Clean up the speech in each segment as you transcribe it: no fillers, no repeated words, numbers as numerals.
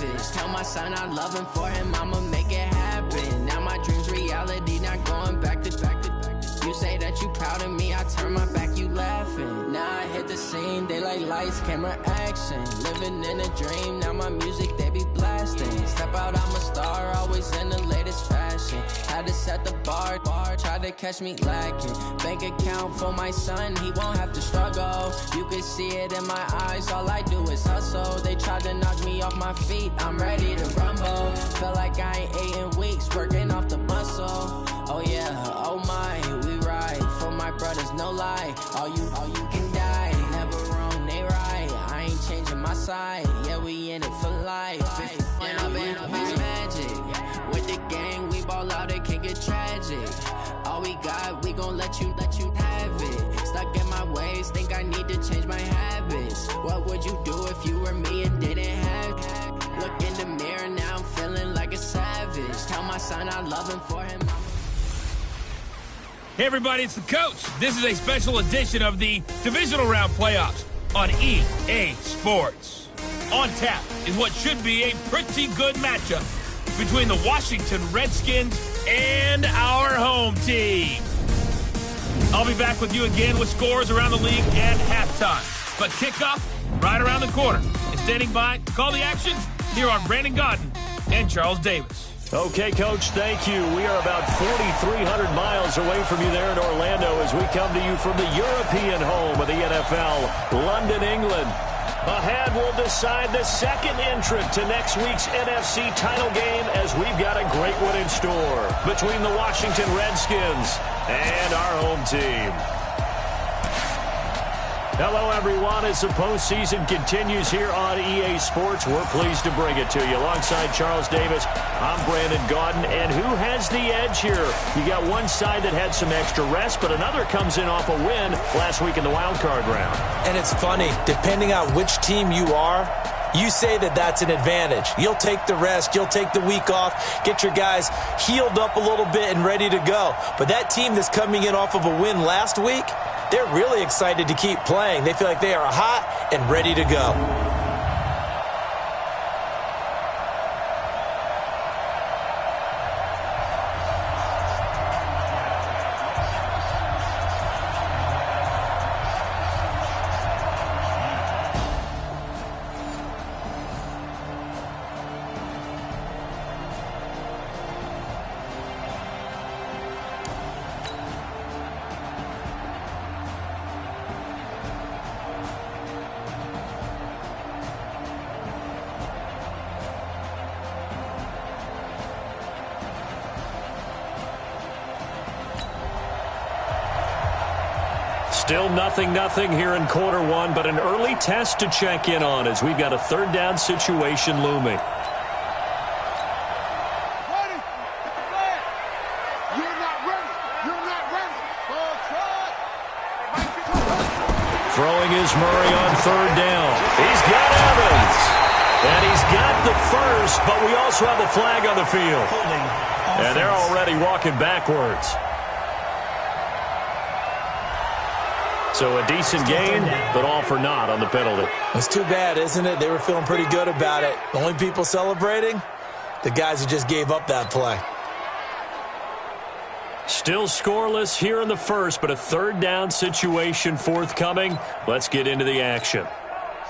savage. Tell my son I love him, for him I'ma make it happen. Now my dream's reality, not going back to. You say that you proud of me, I turn my back, you laughing. Now I hit the scene, they like lights, camera, action. Living in a dream, now my music they be blasting. Step out, I'm a star, always in the latest fashion. Had to set the bar, try to catch me lacking. Bank account for my son, he won't have to struggle. You can see it in my eyes, all I do is hustle. They tried to knock me off my feet, I'm ready to rumble. Feel like I ain't ate in weeks, working off the muscle. Oh yeah, oh my, we ride for my brothers, no lie. All you can die, never wrong, they right. I ain't changing my side, yeah, we in it for life. And I've been magic. With the gang, we ball out, it can get tragic. All we got, we gon' let you have it. Stuck in my ways, think I need to change my habits. What would you do if you were me and didn't have it? Look in the mirror, now I'm feeling like a savage. Tell my son I love him, for him Hey everybody, it's the coach. This is a special edition of the Divisional Round Playoffs on EA Sports. On tap is what should be a pretty good matchup between the Washington Redskins and our home team. I'll be back with you again with scores around the league and halftime. But kickoff right around the corner. And standing by to call the action, here are Brandon Godden and Charles Davis. Okay, Coach, thank you. We are about 4,300 miles away from you there in Orlando as we come to you from the European home of the NFL, London, England. Ahead, we'll decide the second entrant to next week's NFC title game as we've got a great one in store between the Washington Redskins and our home team. Hello, everyone. As the postseason continues here on EA Sports, we're pleased to bring it to you. Alongside Charles Davis, I'm Brandon Godden. And who has the edge here? You got one side that had some extra rest, but another comes in off a win last week in the wild card round. And it's funny, depending on which team you are, you say that that's an advantage. You'll take the rest, you'll take the week off, get your guys healed up a little bit and ready to go. But that team that's coming in off of a win last week, they're really excited to keep playing. They feel like they are hot and ready to go. Still 0-0 here in quarter one, but an early test to check in on as we've got a third down situation looming. Ready? You're not ready. You're not ready. Throwing is Murray on third down. He's got Evans. And he's got the first, but we also have a flag on the field. And they're already walking backwards. So a decent gain, but all for naught on the penalty. It's too bad, isn't it? They were feeling pretty good about it. The only people celebrating, the guys who just gave up that play. Still scoreless here in the first, but a third down situation forthcoming. Let's get into the action.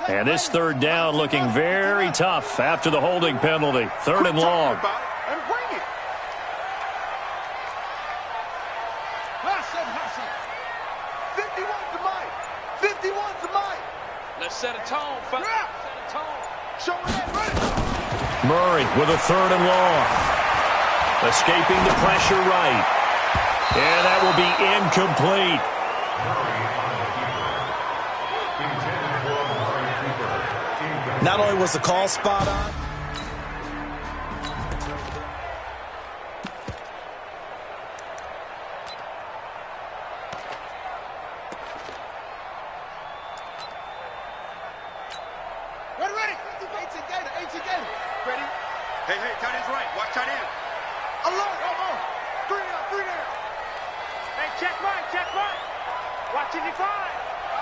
And this third down looking very tough after the holding penalty. Third and long. Set a tone, set a tone. Show that ready. Murray with a third and long. Escaping the pressure right. And that will be incomplete. Not only was the call spot on,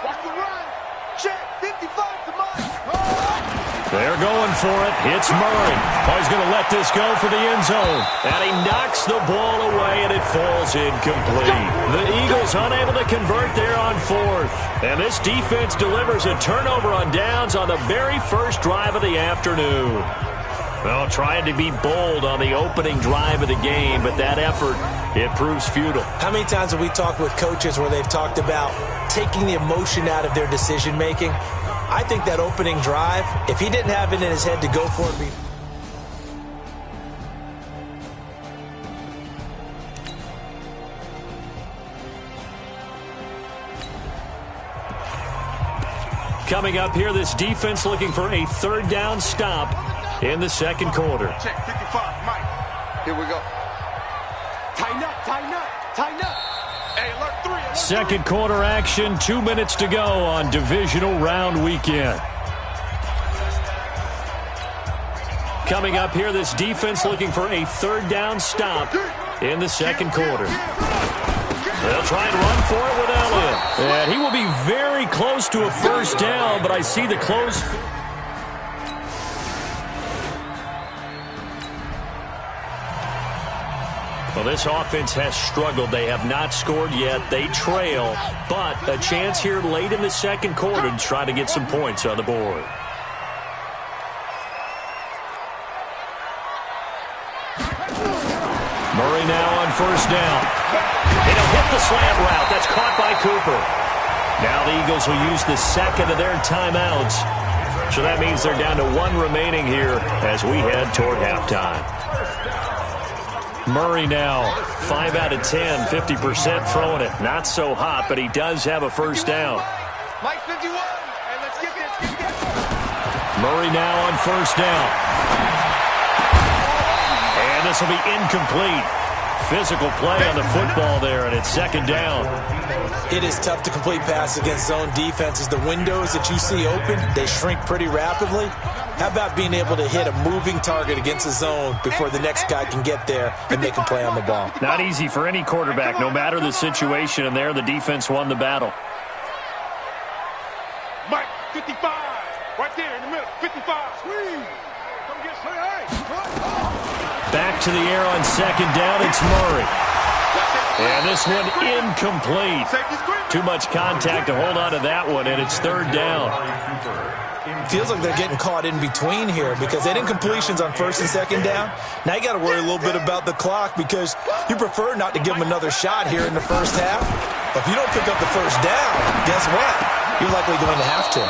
Watch the run. Check, 55 to Mike. They're going for it. It's Murray. Oh, he's going to let this go for the end zone. And he knocks the ball away, and it falls incomplete. The Eagles unable to convert there on fourth. And this defense delivers a turnover on downs on the very first drive of the afternoon. Well, trying to be bold on the opening drive of the game, but that effort, it proves futile. How many times have we talked with coaches where they've talked about taking the emotion out of their decision-making? I think that opening drive, if he didn't have it in his head to go for it, coming up here, this defense looking for a third down stop in the second quarter. Check, 55, Mike. Here we go. Tighten up, tighten up, tighten up. Hey, alert 3. Alert Second quarter action, 2 minutes to go on divisional round weekend. Coming up here, this defense looking for a third down stop in the second quarter. They'll try and run for it with Elliott. And he will be very close to a first down, but I see the close. Well, this offense has struggled. They have not scored yet. They trail, but a chance here late in the second quarter to try to get some points on the board. Murray now on first down. And he'll hit the slant route. That's caught by Cooper. Now the Eagles will use the second of their timeouts. So that means they're down to one remaining here as we head toward halftime. Murray now, 5 out of 10, 50% throwing it. Not so hot, but he does have a first down. Mike 51, and let's get this. Murray now on first down. And this will be incomplete. Physical play on the football there, and it's second down. it is tough to complete passes against zone defenses. The windows that you see open, they shrink pretty rapidly. How about being able to hit a moving target against a zone before the next guy can get there and make a play on the ball? Not easy for any quarterback, no matter the situation, and there the defense won the battle. Mike, 55, right there in the middle, 55, squeeze. Come get Back to the air on second down, it's Murray. And this one incomplete. Too much contact to hold on to that one, and it's third down. Feels like they're getting caught in between here because they didn't completions on first and second down. Now you got to worry a little bit about the clock because you prefer not to give them another shot here in the first half. But if you don't pick up the first down, guess what? You're likely going to have to.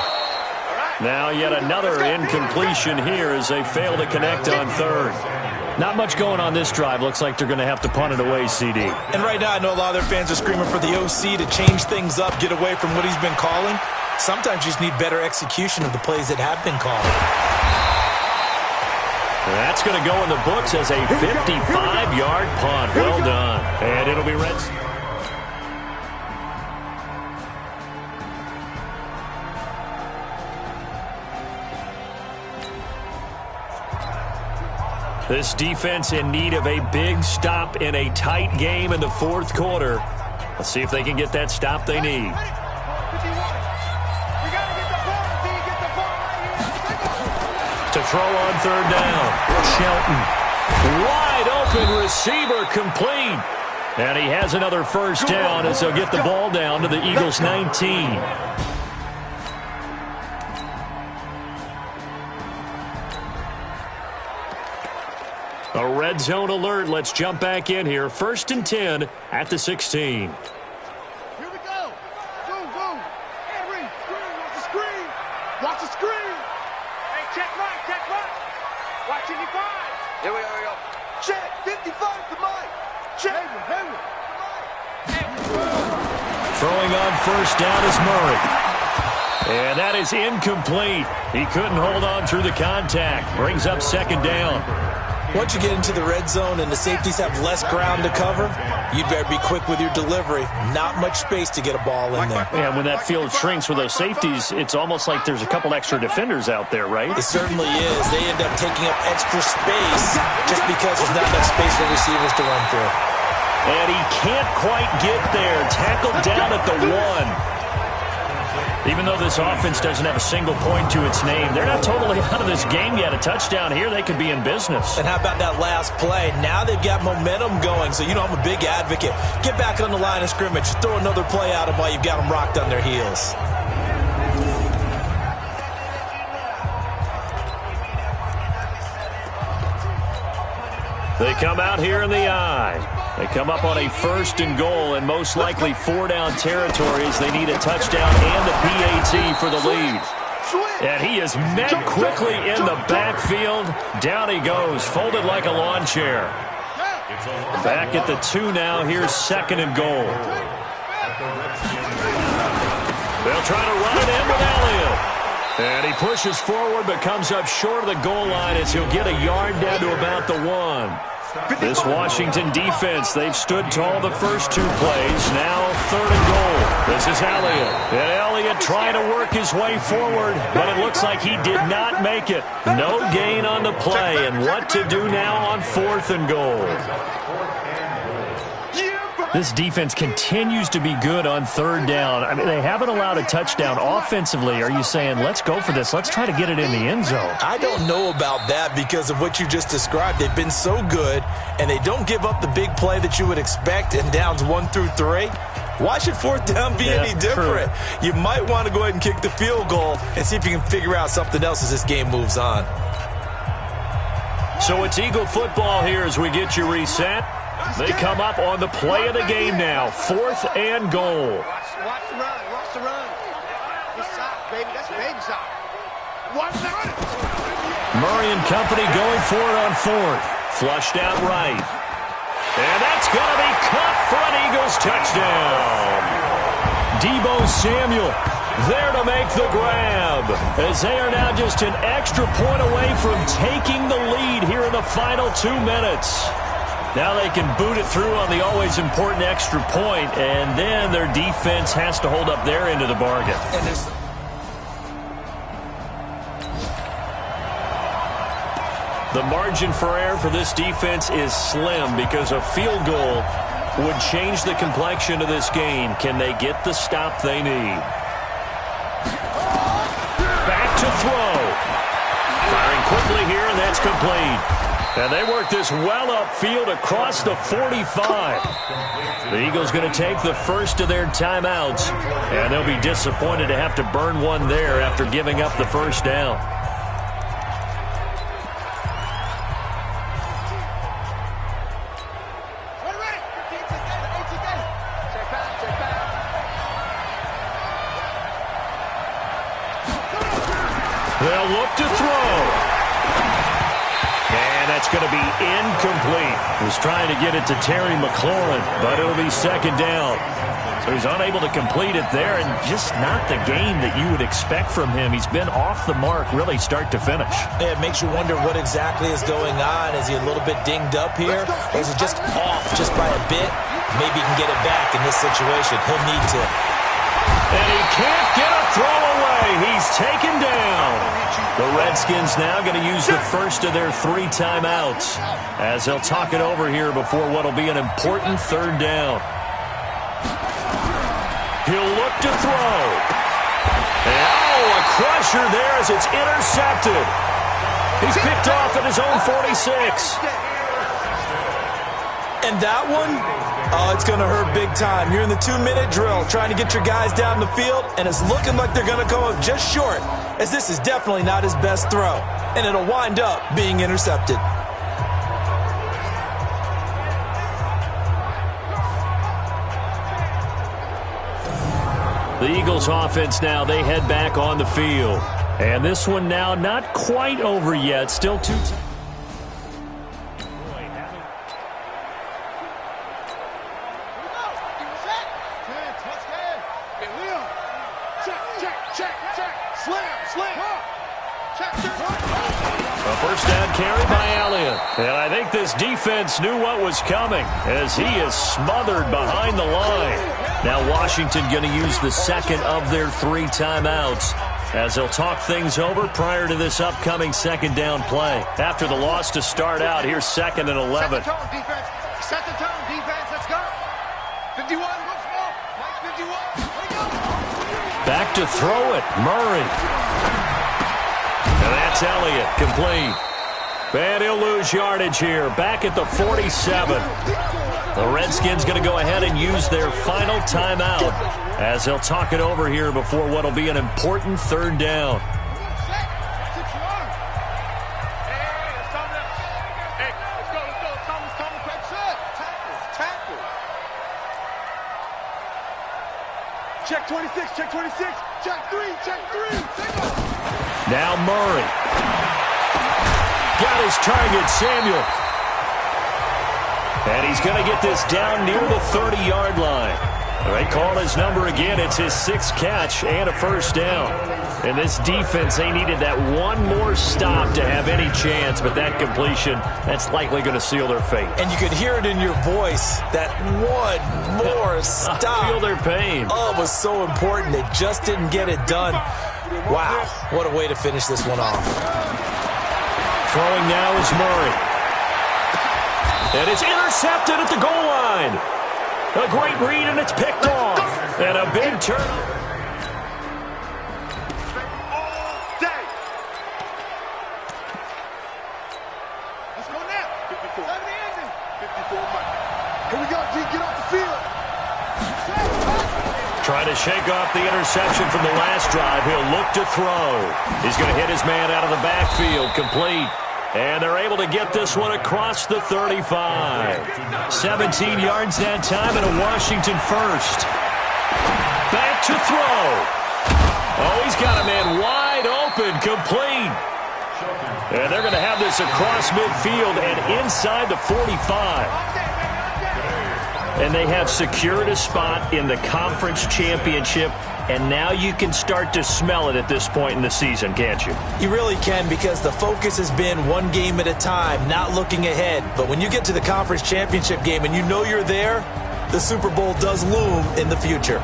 Now yet another incompletion here as they fail to connect on third. Not much going on this drive. Looks like they're going to have to punt it away, CD. And right now I know a lot of their fans are screaming for the OC to change things up, get away from what he's been calling. Sometimes you just need better execution of the plays that have been called. That's going to go in the books as a 55-yard punt. Well done. And it'll be Reds. This defense in need of a big stop in a tight game in the fourth quarter. Let's see if they can get that stop they need. To throw on third down. Shelton. Wide open receiver complete. And he has another first down as they'll get the ball down to the Eagles' 19. A red zone alert. Let's jump back in here. 1st and 10 at the 16. Here we go. Go, go. Henry, watch the screen. Watch the screen. Hey, check right, check right. Watch 55. Here we go. Check, 55 to Mike. Check. Henry. Throwing on first down is Murray. And that is incomplete. He couldn't hold on through the contact. Brings up second down. Once you get into the red zone and the safeties have less ground to cover, you'd better be quick with your delivery. Not much space to get a ball in there. And when that field shrinks with those safeties, it's almost like there's a couple extra defenders out there, right? It certainly is. They end up taking up extra space just because there's not enough space for receivers to run through. And he can't quite get there. Tackled down at the 1. Even though this offense doesn't have a single point to its name, they're not totally out of this game yet. A touchdown here, they could be in business. And how about that last play? Now they've got momentum going, so I'm a big advocate. Get back on the line of scrimmage. Throw another play at them while you've got them rocked on their heels. They come out here in the eye. They come up on a 1st and goal, and most likely 4-down territories. They need a touchdown and a PAT for the lead. And he is met quickly in the backfield. Down he goes, folded like a lawn chair. Back at the 2 now. Here's 2nd and goal. They'll try to run it in with Elliott. And he pushes forward but comes up short of the goal line as he'll get a yard down to about the 1. This Washington defense, they've stood tall the first 2 plays. Now 3rd and goal. This is Elliott. And Elliott trying to work his way forward, but it looks like he did not make it. No gain on the play. And what to do now on 4th and goal? This defense continues to be good on 3rd down. I mean, they haven't allowed a touchdown offensively. Are you saying, let's go for this? Let's try to get it in the end zone. I don't know about that because of what you just described. They've been so good, and they don't give up the big play that you would expect in downs 1 through 3. Why should 4th down be any different? True. You might want to go ahead and kick the field goal and see if you can figure out something else as this game moves on. So it's Eagle football here as we get you reset. They come up on the play of the game now. 4th and goal. Watch the run. Watch the run. Good side, baby. That's baby side. Watch the run. Murray and company going for it on 4th. Flushed out right. And that's going to be caught for an Eagles touchdown. Deebo Samuel there to make the grab, as they are now just an extra point away from taking the lead here in the final 2 minutes. Now they can boot it through on the always important extra point, and then their defense has to hold up their end of the bargain. The margin for error for this defense is slim because a field goal would change the complexion of this game. Can they get the stop they need? Back to throw. Firing quickly here, and that's complete. And they work this well upfield across the 45. The Eagles going to take the first of their timeouts, and they'll be disappointed to have to burn one there after giving up the first down. They'll look to throw. And that's going to be incomplete. Was trying to get it to Terry McLaurin, but it'll be 2nd down. So he's unable to complete it there, and just not the game that you would expect from him. He's been off the mark really start to finish. Yeah, it makes you wonder what exactly is going on. Is he a little bit dinged up here, or is it just off just by a bit? Maybe he can get it back in this situation. He'll need to. And he can't get a throw away. He's taken down. The Redskins now going to use the first of their 3 timeouts as they'll talk it over here before what will be an important 3rd down. He'll look to throw. And, a crusher there as it's intercepted. He's picked off at his own 46. And that one, it's going to hurt big time. You're in the 2-minute drill trying to get your guys down the field, and it's looking like they're going to come up just short, as this is definitely not his best throw, and it'll wind up being intercepted. The Eagles offense now, they head back on the field. And this one now not quite over yet, still 2. A first down carry by Elliott. And I think this defense knew what was coming as he is smothered behind the line. Now Washington going to use the second of their 3 timeouts as they'll talk things over prior to this upcoming 2nd down play. After the loss to start out, here's 2nd and 11. Set the tone, defense. Set the tone, defense. Let's go. 51, go small. Mike 51. Let's go. Back to throw it, Murray. And that's Elliott, complete. And he'll lose yardage here, back at the 47. The Redskins going to go ahead and use their final timeout as they'll talk it over here before what will be an important third down. Check 26, check 26, check 3, check 3. Now Murray. Got his target, Samuel. And he's going to get this down near the 30-yard line. They call his number again. It's his 6th catch and a first down. And this defense, they needed that one more stop to have any chance, but that completion, that's likely going to seal their fate. And you could hear it in your voice, that one more stop. I feel their pain. Oh, it was so important. They just didn't get it done. Wow, what a way to finish this one off. Throwing now is Murray. And it's intercepted at the goal line. A great read, and it's picked off. And a big turnover. All day. Let's go now. 54. 54. Here we go, G. Get off the field. Trying to shake off the interception from the last drive. He'll look to throw. He's going to hit his man out of the backfield. Complete. And they're able to get this one across the 35. 17 yards that time and a Washington first. Back to throw. Oh, he's got a man wide open, complete. And they're going to have this across midfield and inside the 45. And they have secured a spot in the conference championship. And now you can start to smell it at this point in the season, can't you? You really can, because the focus has been one game at a time, not looking ahead. But when you get to the conference championship game and you know you're there, the Super Bowl does loom in the future.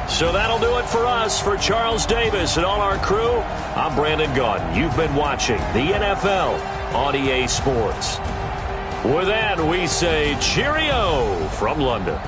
So that'll do it for us. For Charles Davis and all our crew, I'm Brandon Gaudin. You've been watching the NFL on EA Sports. With that, we say cheerio from London.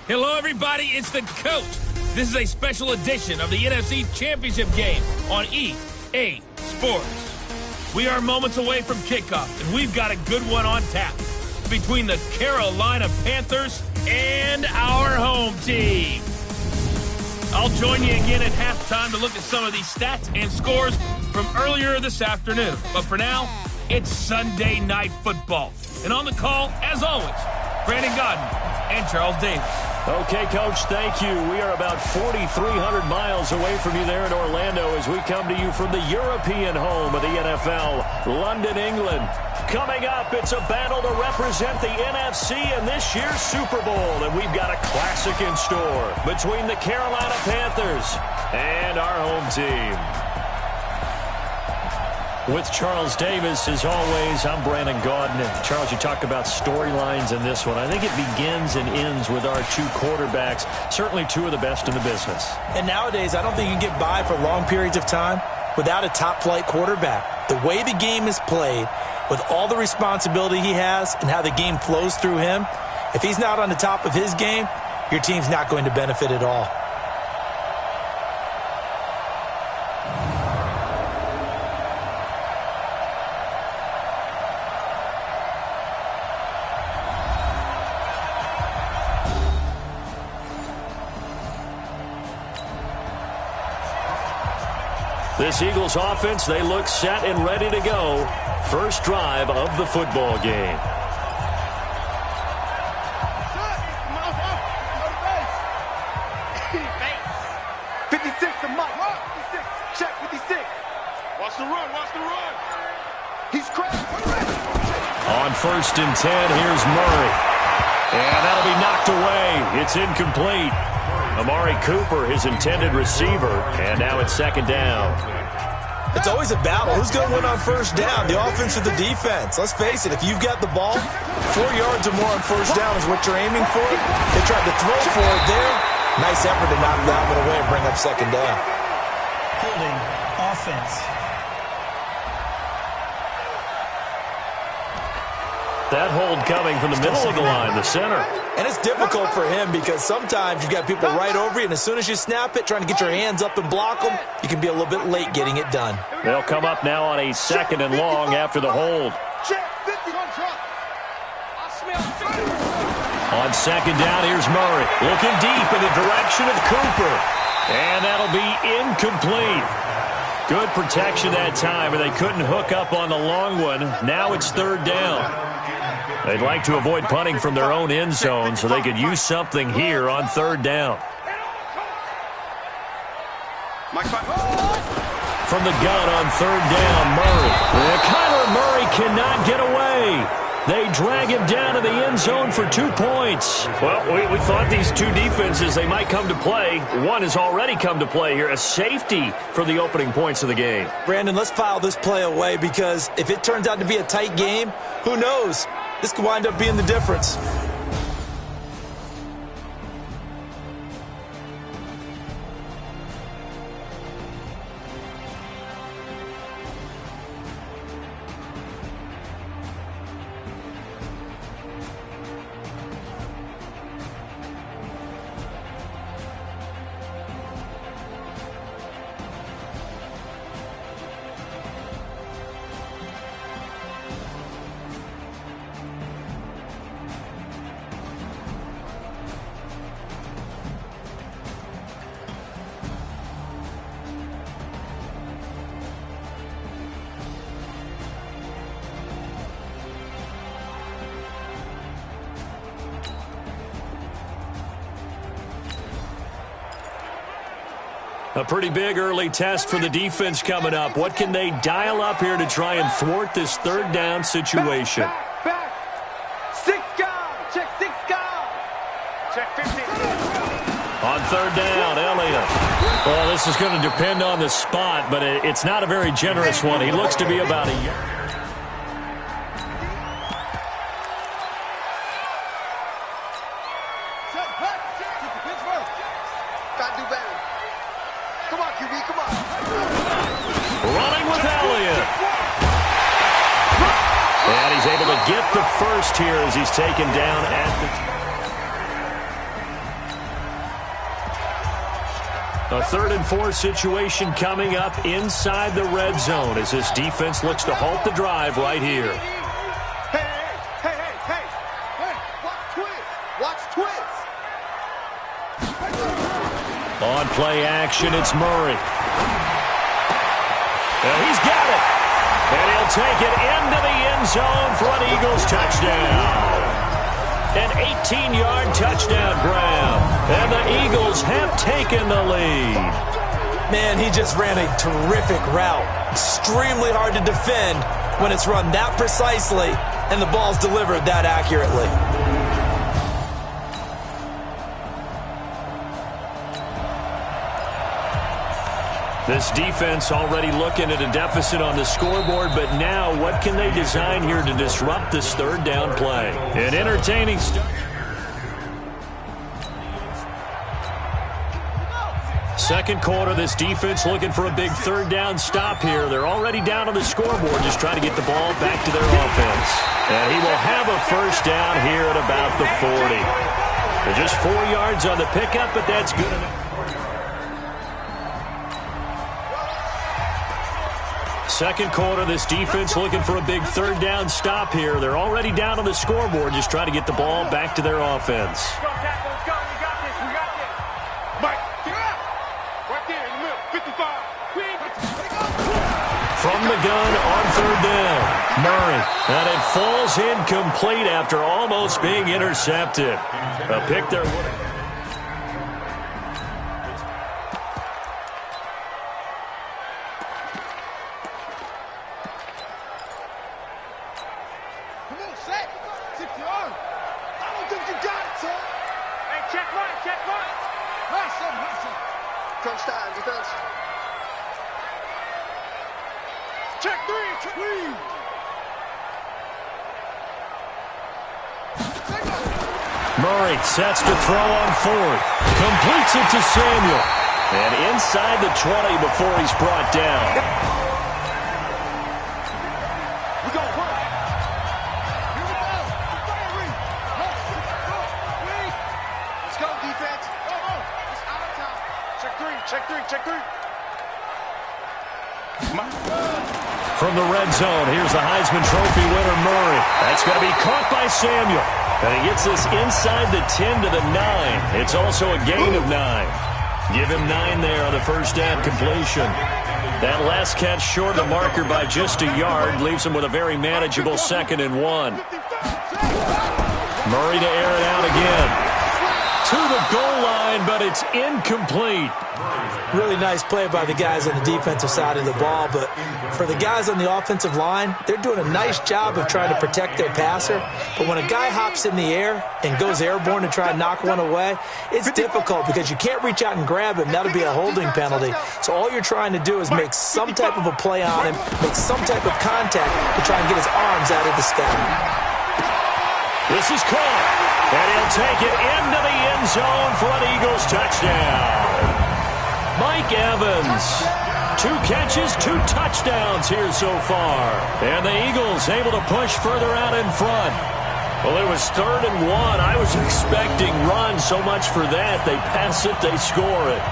Hello, everybody. It's the Coach. This is a special edition of the NFC Championship game on EA Sports. We are moments away from kickoff, and we've got a good one on tap between the Carolina Panthers and our home team. I'll join you again at halftime to look at some of these stats and scores from earlier this afternoon. But for now, it's Sunday Night Football. And on the call, as always, Brandon Gaudin and Charles Davis. Okay, Coach, thank you. We are about 4,300 miles away from you there in Orlando as we come to you from the European home of the NFL, London, England. Coming up, it's a battle to represent the NFC in this year's Super Bowl, and we've got a classic in store between the Carolina Panthers and our home team. With Charles Davis, as always, I'm Brandon Gaudin. And Charles, you talk about storylines in this one. I think it begins and ends with our two quarterbacks, certainly two of the best in the business. And nowadays, I don't think you can get by for long periods of time without a top-flight quarterback. The way the game is played, with all the responsibility he has and how the game flows through him, if he's not on the top of his game, your team's not going to benefit at all. This Eagles offense, they look set and ready to go. First drive of the football game. Check 56. Watch the run, watch the run. He's cracked. On 1st and 10, here's Murray. And that'll be knocked away. It's incomplete. Amari Cooper, his intended receiver, and now it's 2nd down. It's always a battle. Who's going to win on 1st down, the offense or the defense? Let's face it, if you've got the ball, 4 yards or more on 1st down is what you're aiming for. They tried to throw for it there. Nice effort to knock that one away and bring up 2nd down. Holding offense. That hold coming from the middle of the line, the center. And it's difficult for him because sometimes you've got people right over you, and as soon as you snap it, trying to get your hands up and block them, you can be a little bit late getting it done. They'll come up now on a 2nd and long after the hold. On 2nd down, here's Murray. Looking deep in the direction of Cooper. And that'll be incomplete. Good protection that time, and they couldn't hook up on the long one. Now it's 3rd down. They'd like to avoid punting from their own end zone so they could use something here on 3rd down. From the gun on 3rd down, Murray. Kyler Murray cannot get away. They drag him down to the end zone for 2 points. Well, we thought these two defenses, they might come to play. One has already come to play here, a safety for the opening points of the game. Brandon, let's file this play away because if it turns out to be a tight game, who knows? This could wind up being the difference. A pretty big early test for the defense coming up. What can they dial up here to try and thwart this 3rd down situation? Back. 6 guard. Check 6 guard. Check 15. On 3rd down, Elliott. Well, this is going to depend on the spot, but it's not a very generous one. He looks to be about a yard. Get the first here as he's taken down at the... A 3rd and 4 situation coming up inside the red zone as this defense looks to halt the drive right here. Hey, watch twist. On play action, it's Murray. And he's got it. And he'll take it into the end zone for an Eagles touchdown. An 18-yard touchdown grab. And the Eagles have taken the lead. Man, he just ran a terrific route. Extremely hard to defend when it's run that precisely and the ball's delivered that accurately. This defense already looking at a deficit on the scoreboard, but now what can they design here to disrupt this third down play? An entertaining start. Second quarter, this defense looking for a big third down stop here. They're already down on the scoreboard, just trying to get the ball back to their offense. And he will have a first down here at about the 40. They're just 4 yards on the pickup, but that's good enough. Second quarter, this defense looking for a big third down stop here. They're already down on the scoreboard, just trying to get the ball back to their offense. Let's go, we got this. Mike, get up. Right there in the middle, 55. From the gun on third down, Murray. And it falls incomplete after almost being intercepted. A pick there. Murray sets to throw on fourth. Completes it to Samuel. And inside the 20 before he's brought down. We go, work. Here we go. Let's go, defense. It's out of time. Check three. From the red zone, here's the Heisman Trophy winner, Murray. That's going to be caught by Samuel. And he gets this inside the 10 to the 9. It's also a gain of 9. Give him 9 there on the first down completion. That last catch short of the marker by just a yard leaves him with a very manageable 2nd and 1. Murray to air it out again. To the goal line, but it's incomplete. Really nice play by the guys on the defensive side of the ball, but for the guys on the offensive line, they're doing a nice job of trying to protect their passer. But when a guy hops in the air and goes airborne to try and knock one away, it's difficult because you can't reach out and grab him. That'll be a holding penalty. So all you're trying to do is make some type of a play on him, make some type of contact to try and get his arms out of the sky. This is caught, and he'll take it into the end zone for an Eagles touchdown. Mike Evans, 2 catches, 2 touchdowns here so far. And the Eagles able to push further out in front. Well, it was 3rd and 1. I was expecting run so much for that. They pass it, they score it.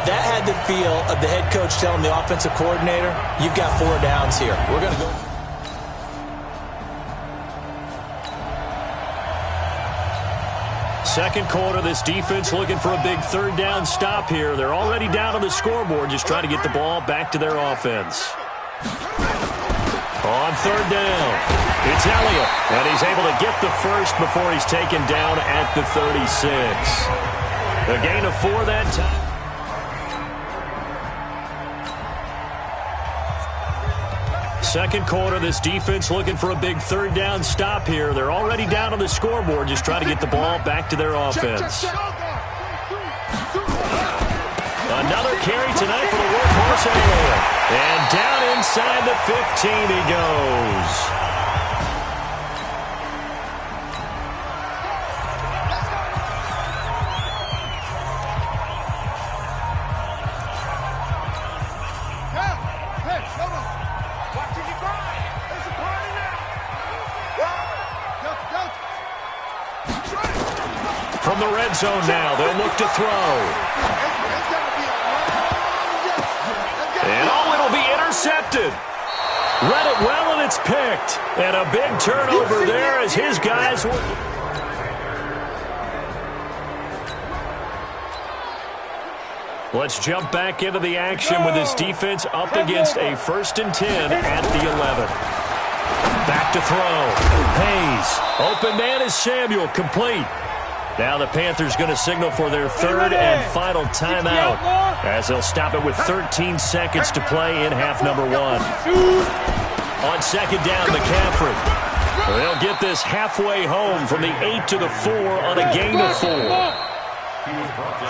That had the feel of the head coach telling the offensive coordinator, you've got 4 downs here. We're going to go. Second quarter, this defense looking for a big third down stop here. They're already down on the scoreboard, just trying to get the ball back to their offense. On third down, it's Elliott, and he's able to get the first before he's taken down at the 36. A gain of 4 that time. Second quarter, this defense looking for a big third down stop here. They're already down on the scoreboard, just trying to get the ball back to their offense. Another carry tonight for the workhorse Elliott. And down inside the 15 he goes. From the red zone now, they'll look to throw. And it'll be intercepted. Read it well, and it's picked. And a big turnover there as his guys were. Let's jump back into the action with this defense up against a 1st and 10 at the 11. Back to throw. Hayes. Open man is Samuel. Complete. Now the Panthers going to signal for their third and final timeout as they'll stop it with 13 seconds to play in half number 1. On second down, McCaffrey. They'll get this halfway home from the 8 to the 4 on a gain of 4.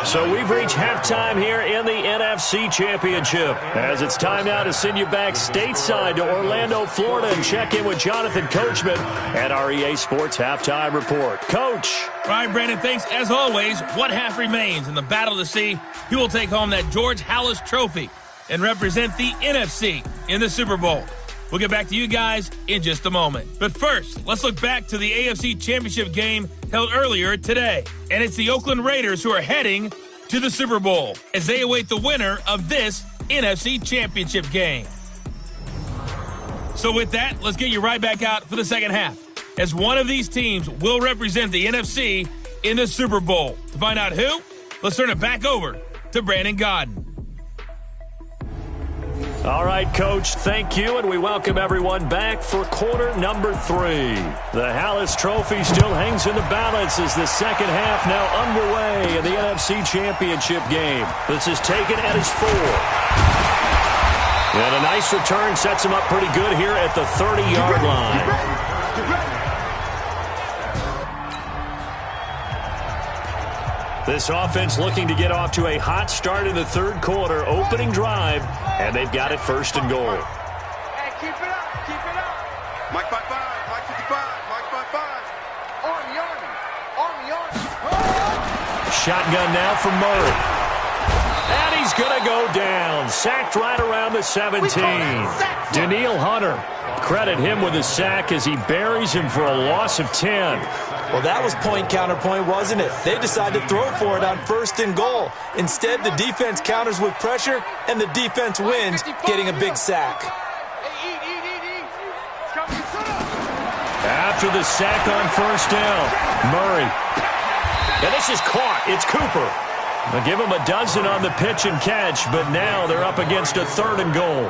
So we've reached halftime here in the NFC Championship. As it's time now to send you back stateside to Orlando, Florida, and check in with Jonathan Coachman at our EA Sports Halftime Report. Coach. All right, Brandon, thanks. As always, one half remains in the battle to see who will take home that George Halas Trophy and represent the NFC in the Super Bowl. We'll get back to you guys in just a moment. But first, let's look back to the AFC Championship game held earlier today. And it's the Oakland Raiders who are heading to the Super Bowl as they await the winner of this NFC Championship game. So with that, let's get you right back out for the second half, as one of these teams will represent the NFC in the Super Bowl. To find out who, let's turn it back over to Brandon Godden. All right, Coach, thank you, and we welcome everyone back for quarter number 3. The Halas Trophy still hangs in the balance as the second half now underway in the NFC Championship game. This is taken at his 4. And a nice return sets him up pretty good here at the 30-yard line. This offense looking to get off to a hot start in the third quarter, opening drive, and they've got it first and goal. Hey, keep it up, keep it up. Mike by 5, Mike 55, Mike by 5. Army, Army, Army, Army. Shotgun now from Murray. And he's going to go down. Sacked right around the 17. Daniil Hunter. Credit him with a sack as he buries him for a loss of 10. Well, that was point counterpoint, wasn't it? They decided to throw for it on first and goal. Instead, the defense counters with pressure, and the defense wins, getting a big sack. After the sack on first down, Murray. And this is caught. It's Cooper. They'll give him a dozen on the pitch and catch, but now they're up against a third and goal.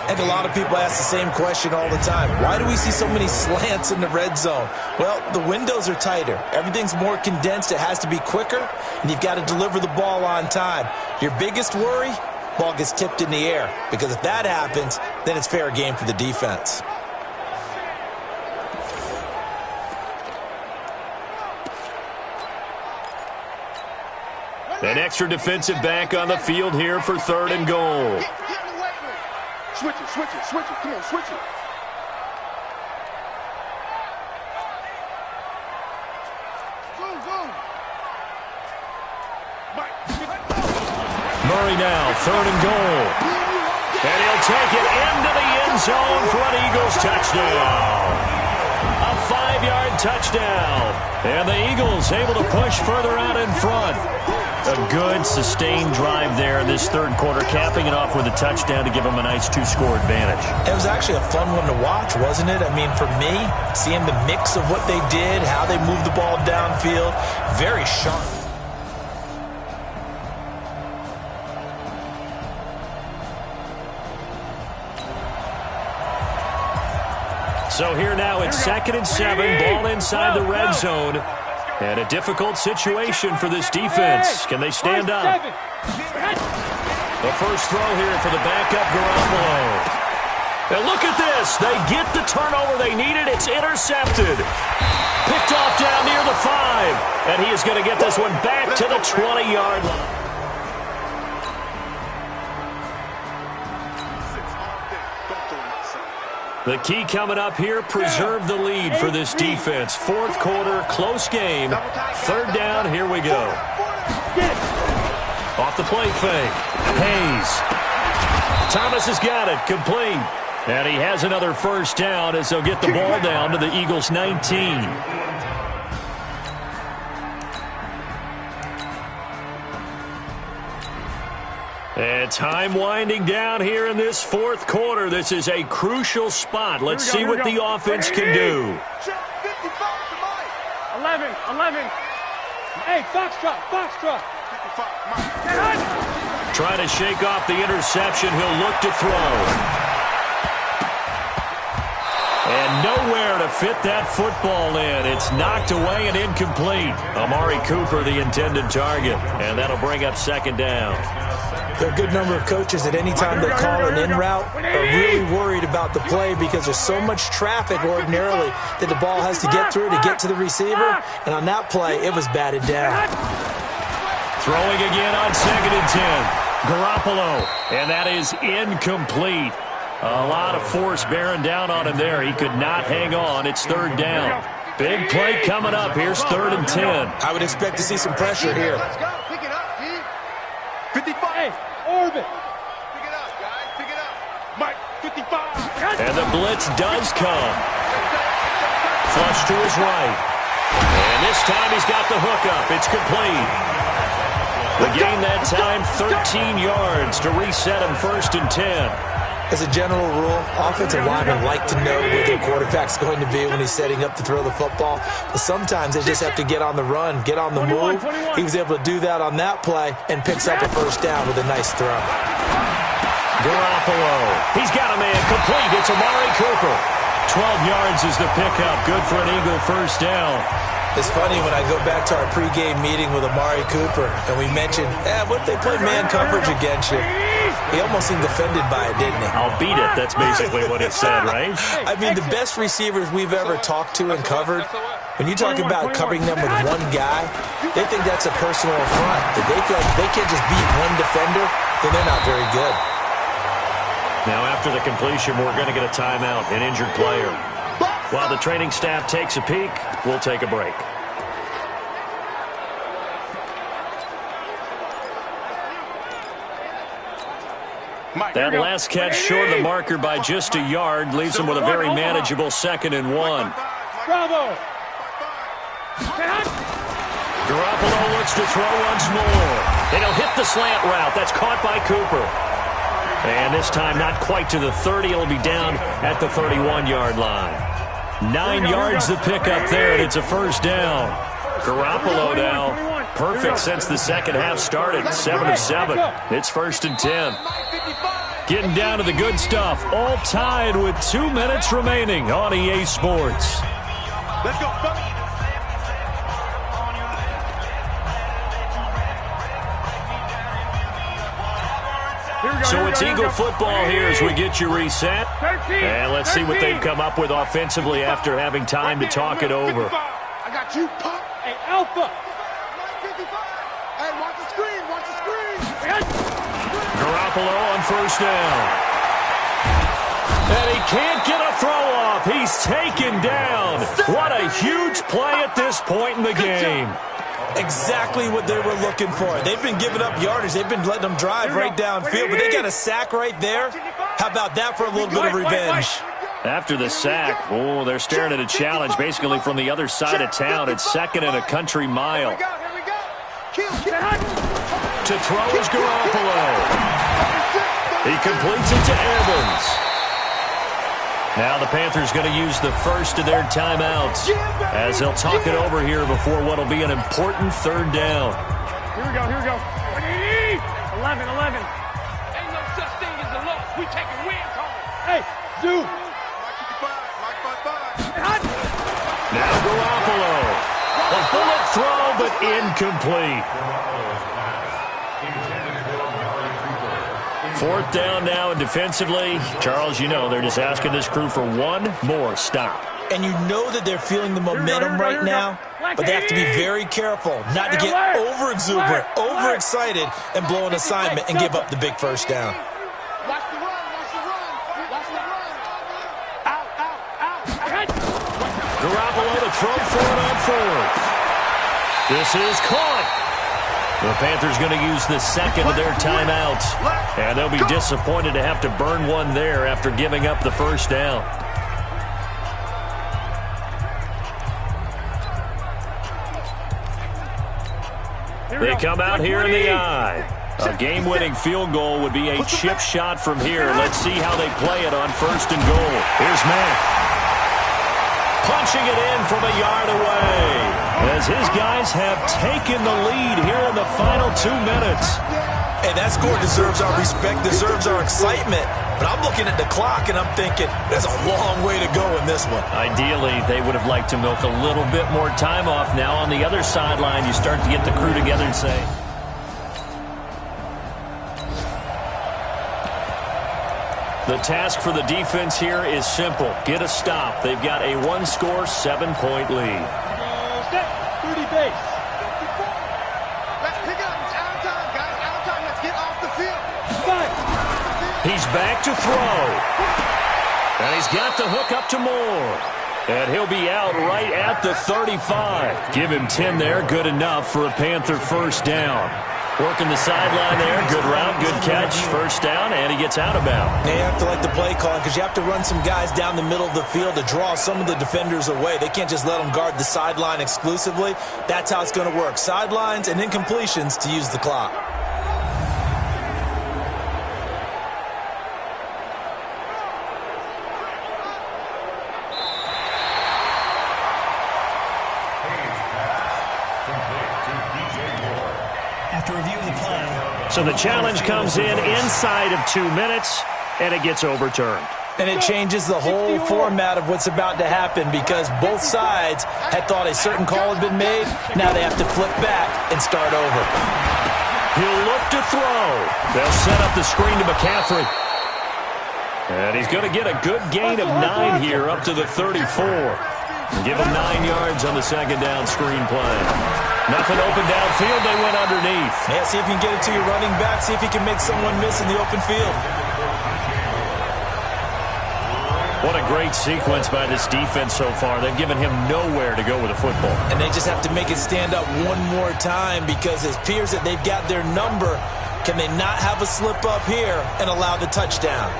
And a lot of people ask the same question all the time. Why do we see so many slants in the red zone? Well, the windows are tighter. Everything's more condensed. It has to be quicker, and you've got to deliver the ball on time. Your biggest worry, ball gets tipped in the air, because if that happens, then it's fair game for the defense. An extra defensive back on the field here for third and goal. Switch it, switch it, switch it. Come on, switch it. Murray now, third and goal. And he'll take it into the end zone for an Eagles touchdown. A 5-yard touchdown. And the Eagles able to push further out in front. A good, sustained drive there in this third quarter, capping it off with a touchdown to give them a nice 2-score advantage. It was actually a fun one to watch, wasn't it? I mean, for me, seeing the mix of what they did, how they moved the ball downfield, very sharp. So here now it's 2nd and 7, ball inside the red zone. And a difficult situation for this defense. Can they stand up? The first throw here for the backup Garoppolo. And look at this. They get the turnover they needed. It's intercepted. Picked off down near the 5. And he is going to get this one back to the 20-yard line. The key coming up here, preserve the lead for this defense. Fourth quarter, close game. Third down, here we go. Off the play fake. Hayes. Thomas has got it, complete. And he has another first down as they'll get the ball down to the Eagles' 19. And time winding down here in this fourth quarter. This is a crucial spot. Let's see what the offense can do. 11. Hey, Foxtrot. Trying to shake off the interception. He'll look to throw. And fit that football in. It's knocked away and incomplete. Amari Cooper, the intended target. And that'll bring up second down. There are a good number of coaches at any time they call an in route are really worried about the play because there's so much traffic ordinarily that the ball has to get through to get to the receiver. And on that play, it was batted down. Throwing again on 2nd and 10. Garoppolo, and that is incomplete. A lot of force bearing down on him there. He could not hang on. It's 3rd down. Big play coming up. Here's 3rd and 10. I would expect to see some pressure here. Let's go. Pick it up, G. 55. Orbit. Pick it up, guys. Pick it up. Mike, 55. And the blitz does come. Flush to his right. And this time he's got the hookup. It's complete. The gain that time, 13 yards to reset him 1st and 10. As a general rule, offensive linemen like to know where their quarterback's going to be when he's setting up to throw the football. But sometimes they just have to get on the run, get on the move. He was able to do that on that play and picks up a 1st down with a nice throw. Garoppolo. He's got a man complete. It's Amari Cooper. 12 yards is the pickup. Good for an Eagle 1st down. It's funny when I go back to our pregame meeting with Amari Cooper and we mentioned, what if they play man coverage against you? He almost seemed offended by it, didn't he? I'll beat it. That's basically what it said, right? I mean, the best receivers we've ever talked to and covered, when you talk about covering them with one guy, they think that's a personal affront. That they feel like they can't just beat one defender, then they're not very good. Now, after the completion, we're going to get a timeout, an injured player. While the training staff takes a peek, we'll take a break. That last catch short of the marker by just a yard leaves him with a very manageable 2nd and 1. Bravo. Garoppolo looks to throw once more. And he'll hit the slant route. That's caught by Cooper. And this time not quite to the 30. It'll be down at the 31-yard line. 9 yards to pick up there, and it's a 1st down. Garoppolo now perfect since the second half started. 7 of 7. It's 1st and 10. Getting down to the good stuff. All tied with 2 minutes remaining on EA Sports. Let's go, buddy. So it's Eagle football here as we get you reset. And let's see what they've come up with offensively after having time to talk it over. I got you, Pop. Hey, Alpha. Hey, watch the screen. Watch the screen. Garoppolo on 1st down. And he can't get a throw off. He's taken down. What a huge play at this point in the game. Exactly what they were looking for. They've been giving up yardage. They've been letting them drive right downfield, but they got a sack right there. How about that for a little bit of revenge? After the sack, they're staring at a challenge basically from the other side of town. It's 2nd and a country mile. To throw is Garoppolo. He completes it to Evans. Now the Panthers going to use the first of their timeouts as they'll talk it over here before what will be an important 3rd down. Here we go, here we go. 11. Ain't no such thing as a loss. We taking wins home. Hey, Zoo. Now Garoppolo. A bullet throw, but incomplete. 4th down now, and defensively, Charles, you know, they're just asking this crew for one more stop. And you know that they're feeling the momentum right now, but they have to be very careful not to get over-exuberant, overexcited, and blow an assignment and give up the big 1st down. Watch the run, watch the run, watch the run. Out. Garoppolo to throw for it on 4th. This is caught. The Panthers going to use the 2nd of their timeouts, and they'll be disappointed to have to burn one there after giving up the 1st down. They come out here in the eye. A game-winning field goal would be a chip shot from here. Let's see how they play it on 1st and goal. Here's Mack. Punching it in from a yard away as his guys have taken the lead here in the final 2 minutes. Hey, that score deserves our respect, deserves our excitement. But I'm looking at the clock, and I'm thinking, there's a long way to go in this one. Ideally, they would have liked to milk a little bit more time off. Now on the other sideline, you start to get the crew together and say... The task for the defense here is simple. Get a stop. They've got a one-score, 7-point lead. Step, 30 base. Let's pick it up. It's out of time, guys. Out of time. Let's get off the field. He's back to throw. And he's got the hook up to Moore. And he'll be out right at the 35. Give him 10 there. Good enough for a Panther first down. Working the sideline there. Good route, good catch. First down, and he gets out of bounds. They have to like the play calling because you have to run some guys down the middle of the field to draw some of the defenders away. They can't just let them guard the sideline exclusively. That's how it's going to work. Sidelines and incompletions to use the clock. After review of the play. So the challenge comes in inside of 2 minutes, and it gets overturned. And it changes the whole format of what's about to happen because both sides had thought a certain call had been made. Now they have to flip back and start over. He'll look to throw. They'll set up the screen to McCaffrey. And he's going to get a good gain of 9 here up to the 34. Give him 9 yards on the second down screen play. Nothing open downfield. They went underneath. Yeah, see if you can get it to your running back. See if you can make someone miss in the open field. What a great sequence by this defense so far. They've given him nowhere to go with the football. And they just have to make it stand up one more time because it appears that they've got their number. Can they not have a slip up here and allow the touchdown?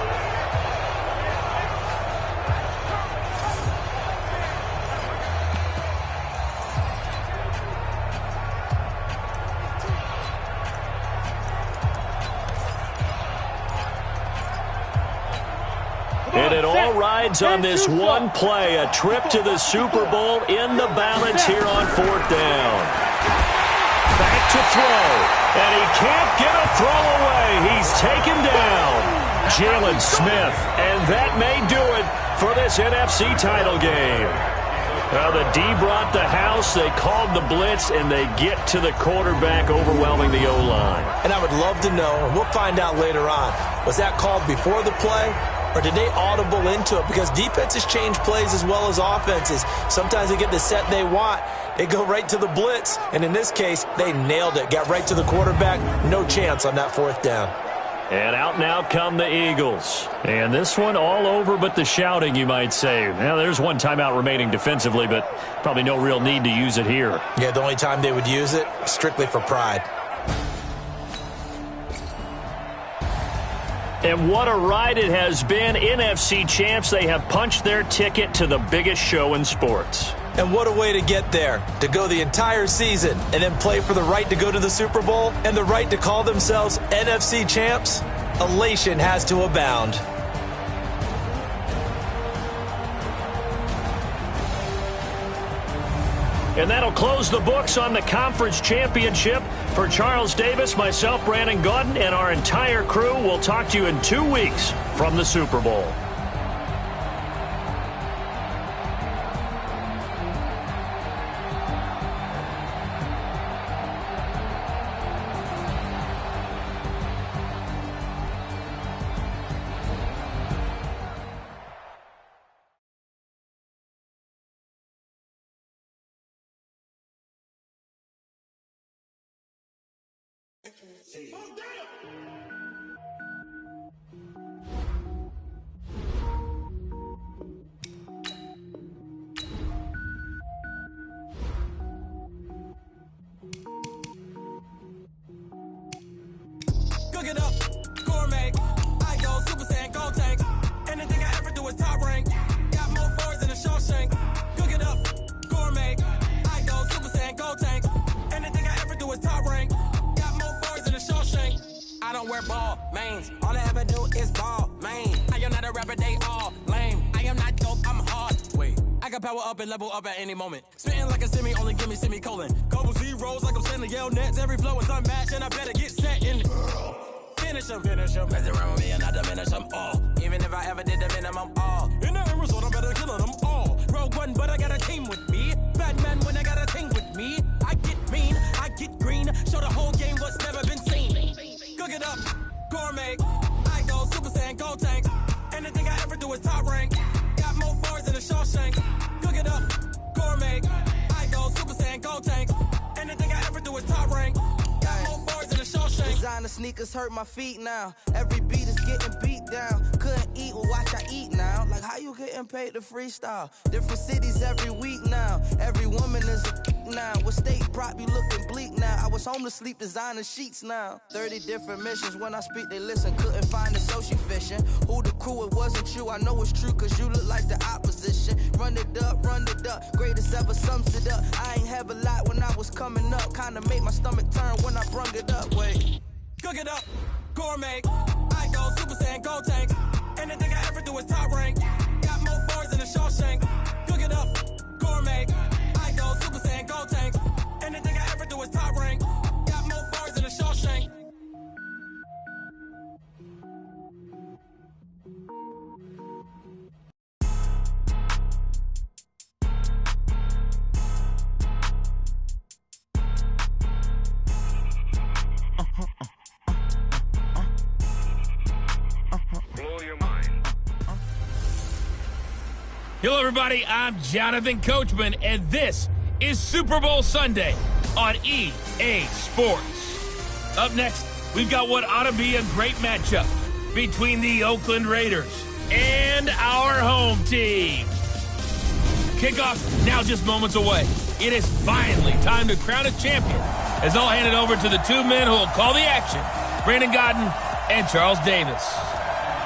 And it all rides on this one play, a trip to the Super Bowl in the balance here on 4th down. Back to throw, and he can't get a throw away. He's taken down. Jalen Smith, and that may do it for this NFC title game. Well, the D brought the house, they called the blitz, and they get to the quarterback, overwhelming the O-line. And I would love to know, and we'll find out later on, was that called before the play? Or did they audible into it? Because defenses change plays as well as offenses. Sometimes they get the set they want. They go right to the blitz. And in this case, they nailed it. Got right to the quarterback. No chance on that 4th down. And out now come the Eagles. And this one all over but the shouting, you might say. Now, there's one timeout remaining defensively, but probably no real need to use it here. Yeah, the only time they would use it, strictly for pride. And what a ride it has been. NFC champs, they have punched their ticket to the biggest show in sports. And what a way to get there, to go the entire season and then play for the right to go to the Super Bowl and the right to call themselves NFC champs. Elation has to abound. And that'll close the books on the conference championship. For Charles Davis, myself, Brandon Gaudin, and our entire crew, we'll talk to you in 2 weeks from the Super Bowl. Cook it up, gourmet. I go Super Saiyan, gold tank. Anything I ever do is top rank. Got more fours than a Shawshank. Cook it up, gourmet. I go Super Saiyan, gold tank. Anything I ever do is top rank. Got more fours than a Shawshank. I don't wear ball mains. All I ever do is ball main. I am not a rapper, they all lame. I am not dope, I'm hard. Wait, I got power. power up and level up at any moment. Spitting like a semi, only give me semicolon. Couple zeros like I'm sending yell nets. Every flow is unmatched, and I better get set in. Finish them. Mess around with me and I diminish them all. Even if I ever did the minimum, all. In the end result, I better kill them all. Rogue one, but I got a team with me. Batman when I got a team with me. I get mean, I get green. Show the whole game what's never been seen. Cook it up, gourmet. I go Super Saiyan, Gold Tank. Anything I ever do is top rank. Got more bars than a Shawshank. Cook it up, gourmet. I go Super Saiyan, Gold Tank. Anything I ever do is top rank. Got more bars than a Shawshank. Designer sneakers hurt my feet now. Every beat is getting beat down. Couldn't eat, well watch I eat now. Like how you getting paid to freestyle? Different cities every week now. Every woman is a now. With state prop, you looking bleak now. I was home to sleep, designer sheets now. 30 different missions. When I speak, they listen. Couldn't find it, so she fishing. Who the crew? It wasn't you. I know it's true, cause you look like the opposition. Run it up, greatest ever sums it up. I ain't have a lot when I was coming up. Kinda made my stomach turn when I brung it up. Wait. Cook it up, gourmet. I go Super Saiyan, Gold Tank. Anything I ever do is top rank. Got more bars than a Shawshank. Cook it up, gourmet. I go Super Saiyan, Gold Tank. Anything I ever do is top rank. Got more bars than a Shawshank. Hello, everybody. I'm Jonathan Coachman, and this is Super Bowl Sunday on EA Sports. Up next, we've got what ought to be a great matchup between the Oakland Raiders and our home team. Kickoff now just moments away. It is finally time to crown a champion, as I'll hand it over to the two men who will call the action, Brandon Godden and Charles Davis.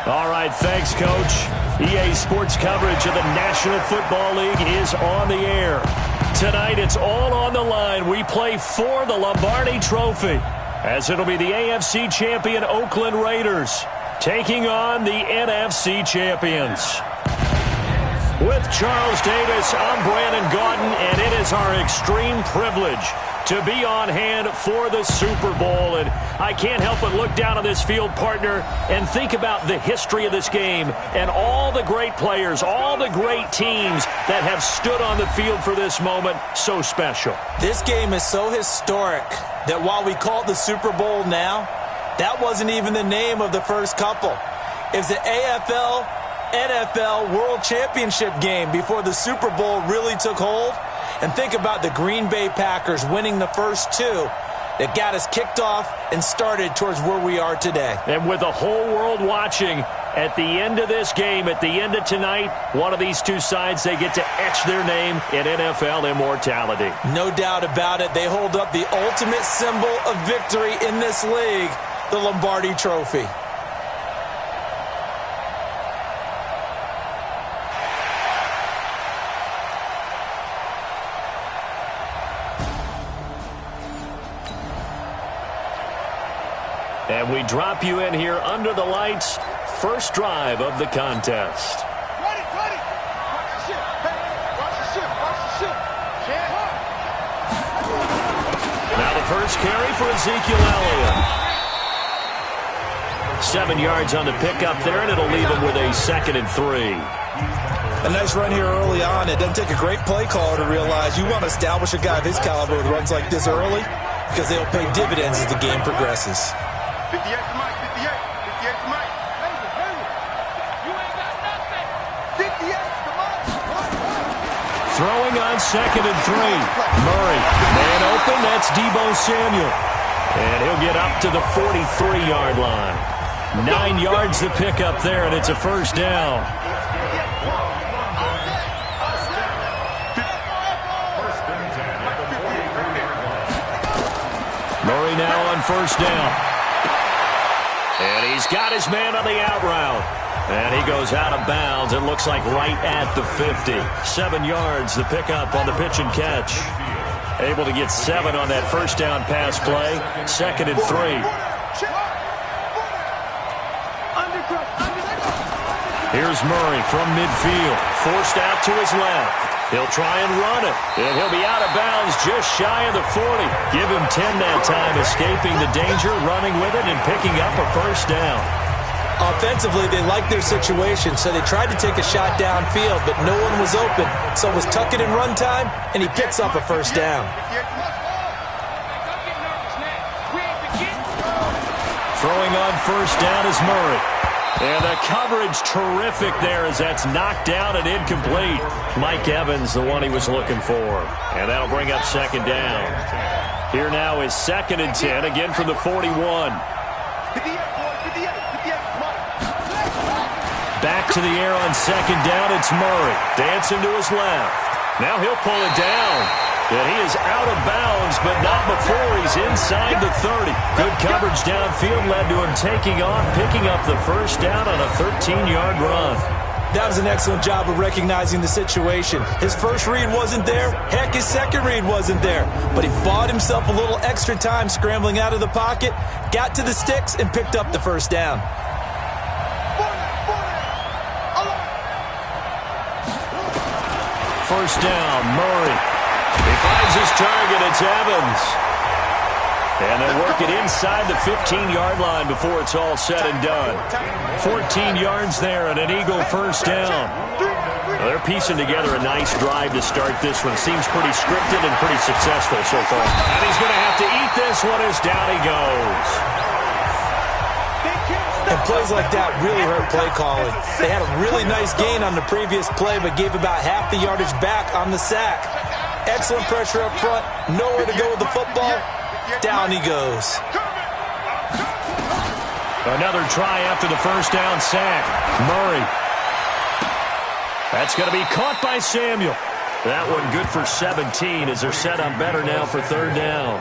All right, thanks, Coach. EA Sports coverage of the National Football League is on the air. Tonight, it's all on the line. We play for the Lombardi Trophy, as it'll be the AFC champion Oakland Raiders taking on the NFC champions. With Charles Davis, I'm Brandon Godden, and it is our extreme privilege to be on hand for the Super Bowl. And I can't help but look down on this field, partner, and think about the history of this game and all the great players, all the great teams that have stood on the field for this moment. So special. This game is so historic that while we call it the Super Bowl now, that wasn't even the name of the first couple. It's the AFL NFL World Championship game before the Super Bowl really took hold. And think about the Green Bay Packers winning the first two that got us kicked off and started towards where we are today. And with the whole world watching, at the end of this game, at the end of tonight, one of these two sides, they get to etch their name in NFL immortality. No doubt about it. They hold up the ultimate symbol of victory in this league, the Lombardi Trophy. And we drop you in here under the lights. First drive of the contest. Ready. Watch the ship. Hey, watch the ship. Now the first carry for Ezekiel Elliott. 7 yards on the pickup there, and it'll leave him with a 2nd and 3. A nice run here early on. It doesn't take a great play caller to realize you want to establish a guy of his caliber with runs like this early, because they'll pay dividends as the game progresses. 58 to Mike, 58 to Mike. You ain't got nothing. 58 to Mike. Throwing on 2nd and 3. Murray, man open, that's Deebo Samuel. And he'll get up to the 43-yard line. 9 yards to pick up there, and it's a first down. Murray now on first down. And he's got his man on the out route. And he goes out of bounds. It looks like right at the 50. 7 yards, the pickup on the pitch and catch. Able to get 7 on that first down pass play. 2nd and 3. Here's Murray from midfield. Forced out to his left. He'll try and run it, and he'll be out of bounds just shy of the 40. Give him 10 that time, escaping the danger, running with it, and picking up a first down. Offensively, they liked their situation, so they tried to take a shot downfield, but no one was open. So it was tuck it and run time, and he picks up a first down. Throwing on first down is Murray. And the coverage terrific there as that's knocked down and incomplete. Mike Evans, the one he was looking for. And that'll bring up second down. Here now is 2nd and 10, again from the 41. Back to the air on second down, it's Murray. Dancing to his left. Now he'll pull it down. And he is out of bounds, but not before he's inside the 30. Good coverage downfield led to him taking off, picking up the first down on a 13-yard run. That was an excellent job of recognizing the situation. His first read wasn't there. Heck, his second read wasn't there. But he bought himself a little extra time scrambling out of the pocket, got to the sticks, and picked up the first down. First down, Murray. He finds his target, it's Evans. And they'll work it inside the 15-yard line before it's all said and done. 14 yards there and an Eagle first down. Well, they're piecing together a nice drive to start this one. Seems pretty scripted and pretty successful so far. And he's going to have to eat this one as down he goes. And plays like that really hurt play calling. They had a really nice gain on the previous play, but gave about half the yardage back on the sack. Excellent pressure up front. Nowhere to go with the football. Down he goes. Another try after the first down sack. Murray. That's going to be caught by Samuel. That one good for 17 as they're set on better now for third down.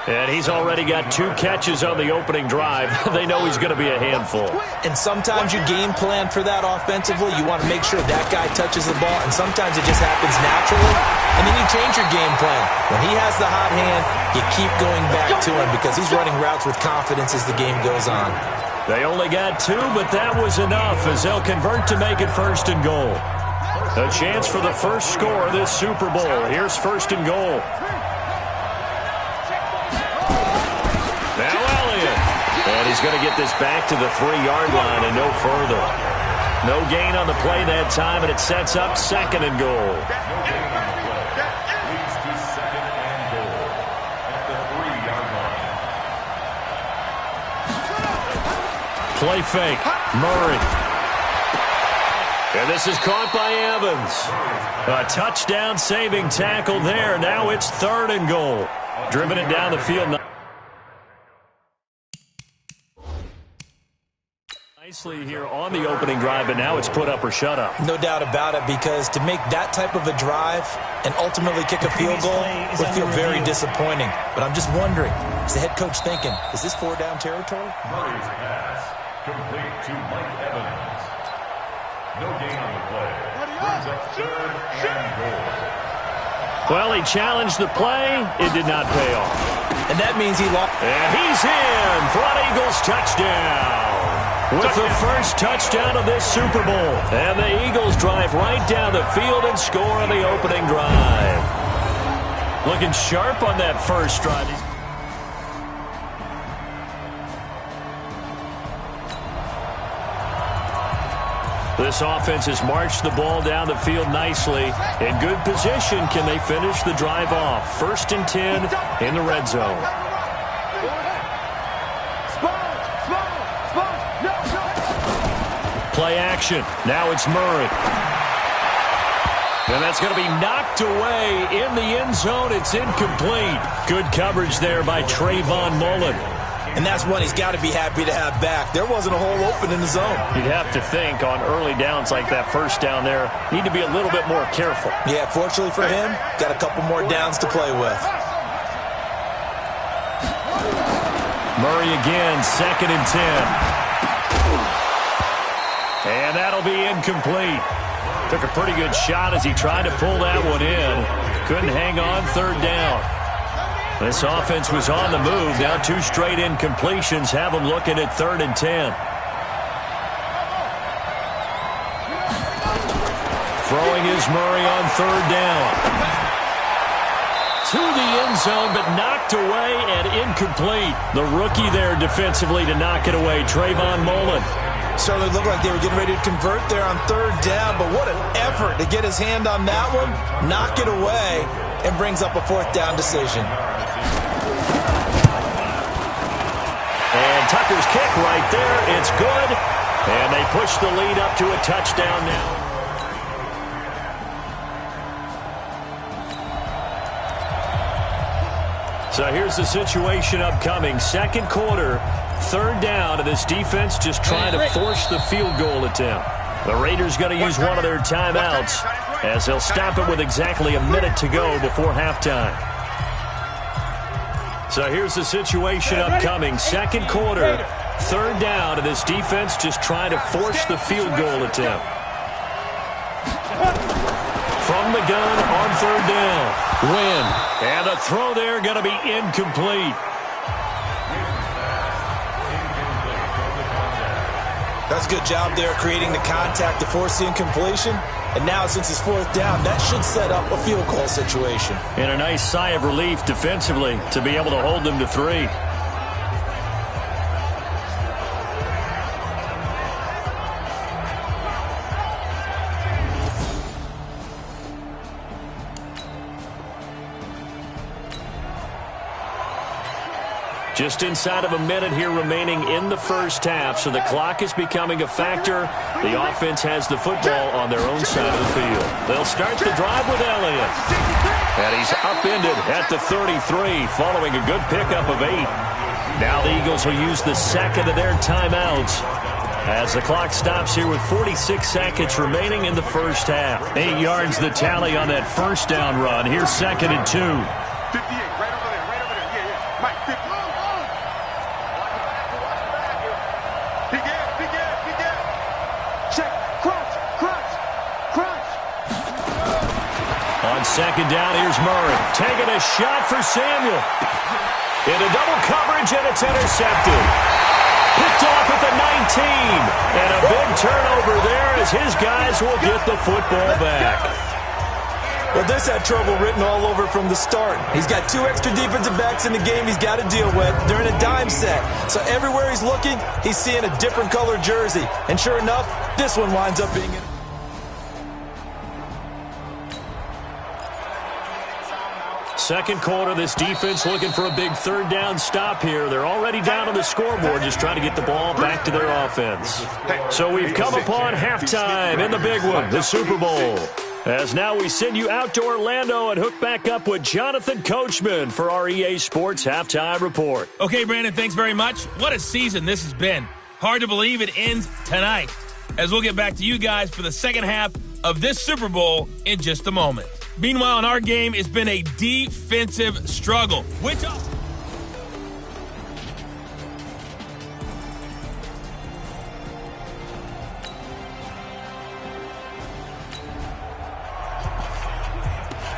And he's already got 2 catches on the opening drive. They know he's going to be a handful. And sometimes you game plan for that offensively. You want to make sure that guy touches the ball, and sometimes it just happens naturally. And then you change your game plan. When he has the hot hand, you keep going back to him because he's running routes with confidence as the game goes on. They only got 2, but that was enough as they'll convert to make it 1st and goal. A chance for the first score of this Super Bowl. Here's 1st and goal. Now Elliott. And he's going to get this back to the 3-yard line and no further. No gain on the play that time, and it sets up 2nd and goal. Play fake. Murray. And this is caught by Evans. A touchdown saving tackle there. Now it's 3rd and goal. Driven it down the field. Nicely here on the opening drive, and now it's put up or shut up. No doubt about it, because to make that type of a drive and ultimately kick a field goal would feel very disappointing. But I'm just wondering, is the head coach thinking, is this 4-down territory? Murray's pass complete to Mike Evans. No gain on the play. Brings up 3rd and goal. Well, he challenged the play. It did not pay off. And that means he lost. And he's in. Front Eagles touchdown. With the first touchdown of this Super Bowl. And the Eagles drive right down the field and score on the opening drive. Looking sharp on that first drive. This offense has marched the ball down the field nicely. In good position, can they finish the drive off? 1st and 10 in the red zone. Play action. Now it's Murray. And that's going to be knocked away in the end zone. It's incomplete. Good coverage there by Trayvon Mullen. And that's one he's got to be happy to have back. There wasn't a hole open in the zone. You'd have to think on early downs like that first down there, need to be a little bit more careful. Yeah, fortunately for him, got a couple more downs to play with. Murray again, 2nd and 10. And that'll be incomplete. Took a pretty good shot as he tried to pull that one in. Couldn't hang on 3rd down. This offense was on the move. Now 2 straight incompletions have them looking at 3rd and 10. Throwing is Murray on third down. To the end zone, but knocked away and incomplete. The rookie there defensively to knock it away, Trayvon Mullen. Certainly looked like they were getting ready to convert there on third down, but what an effort to get his hand on that one, knock it away, and brings up a fourth down decision. And Tucker's kick right there. It's good. And they push the lead up to a touchdown now. So here's the situation upcoming. Second quarter, third down, and this defense just trying to force the field goal attempt. The Raiders going to use one of their timeouts as they'll stop it with exactly a minute to go before halftime. So here's the situation upcoming. Second quarter, third down, and this defense just trying to force the field goal attempt. From the gun on third down. Win. And the throw there going to be incomplete. That's a good job there creating the contact to force the incompletion. And now since it's fourth down, that should set up a field goal situation. And a nice sigh of relief defensively to be able to hold them to 3. Just inside of a minute here remaining in the first half, so the clock is becoming a factor. The offense has the football on their own side of the field. They'll start the drive with Elliott. And he's upended at the 33 following a good pickup of 8. Now the Eagles will use the second of their timeouts as the clock stops here with 46 seconds remaining in the first half. 8 yards the tally on that first down run. Here's second and 2. 58, right over there, yeah, yeah. Mike, 50. Check, crunch. On second down, here's Murray. Taking a shot for Samuel. Into double coverage, and it's intercepted. Picked off at the 19. And a big turnover there as his guys will get the football back. Well, this had trouble written all over from the start. He's got 2 extra defensive backs in the game he's got to deal with. They're in a dime set. So everywhere he's looking, he's seeing a different color jersey. And sure enough, this one winds up being it. Second quarter, this defense looking for a big third down stop here. They're already down on the scoreboard, just trying to get the ball back to their offense. So we've come upon halftime in the big one, the Super Bowl. As now we send you out to Orlando and hook back up with Jonathan Coachman for our EA Sports Halftime Report. Okay, Brandon, thanks very much. What a season this has been. Hard to believe it ends tonight, as we'll get back to you guys for the second half of this Super Bowl in just a moment. Meanwhile, in our game, it's been a defensive struggle, which...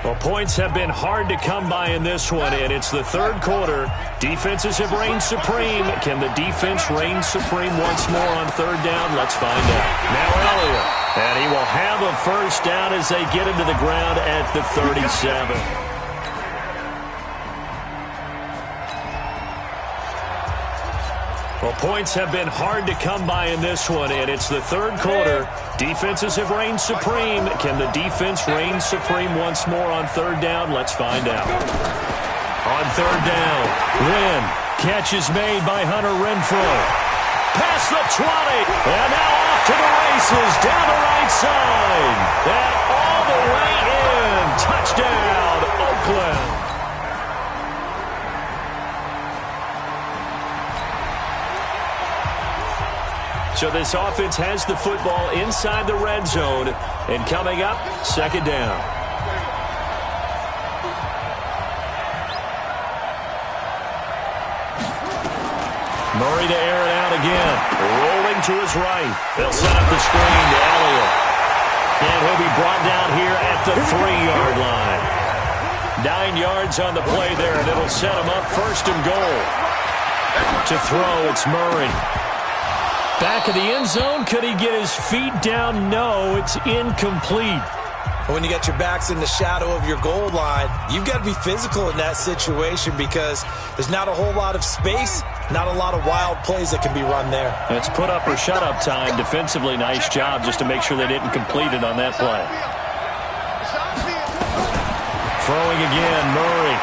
Well, points have been hard to come by in this one, and it's the third quarter. Defenses have reigned supreme. Can the defense reign supreme once more on third down? Let's find out. Now Elliott, and he will have a first down as they get into the ground at the 37. Well, points have been hard to come by in this one, and it's the third quarter. Defenses have reigned supreme. Can the defense reign supreme once more on third down? Let's find out. On third down, Lynn. Catch is made by Hunter Renfrow. Past the 20, and now off to the races down the right side. And all the way in. Touchdown, Oakland. So this offense has the football inside the red zone. And coming up, second down. Murray to air it out again. Rolling to his right. They'll set up the screen to Elliott. And he'll be brought down here at the 3-yard line. 9 yards on the play there, and it'll set him up first and goal. To throw, it's Murray. Back of the end zone. Could he get his feet down? No, it's incomplete. When you got your backs in the shadow of your goal line, you've got to be physical in that situation because there's not a whole lot of space, not a lot of wild plays that can be run there. It's put up or shut up time. Defensively, nice job just to make sure they didn't complete it on that play. Throwing again, Murray.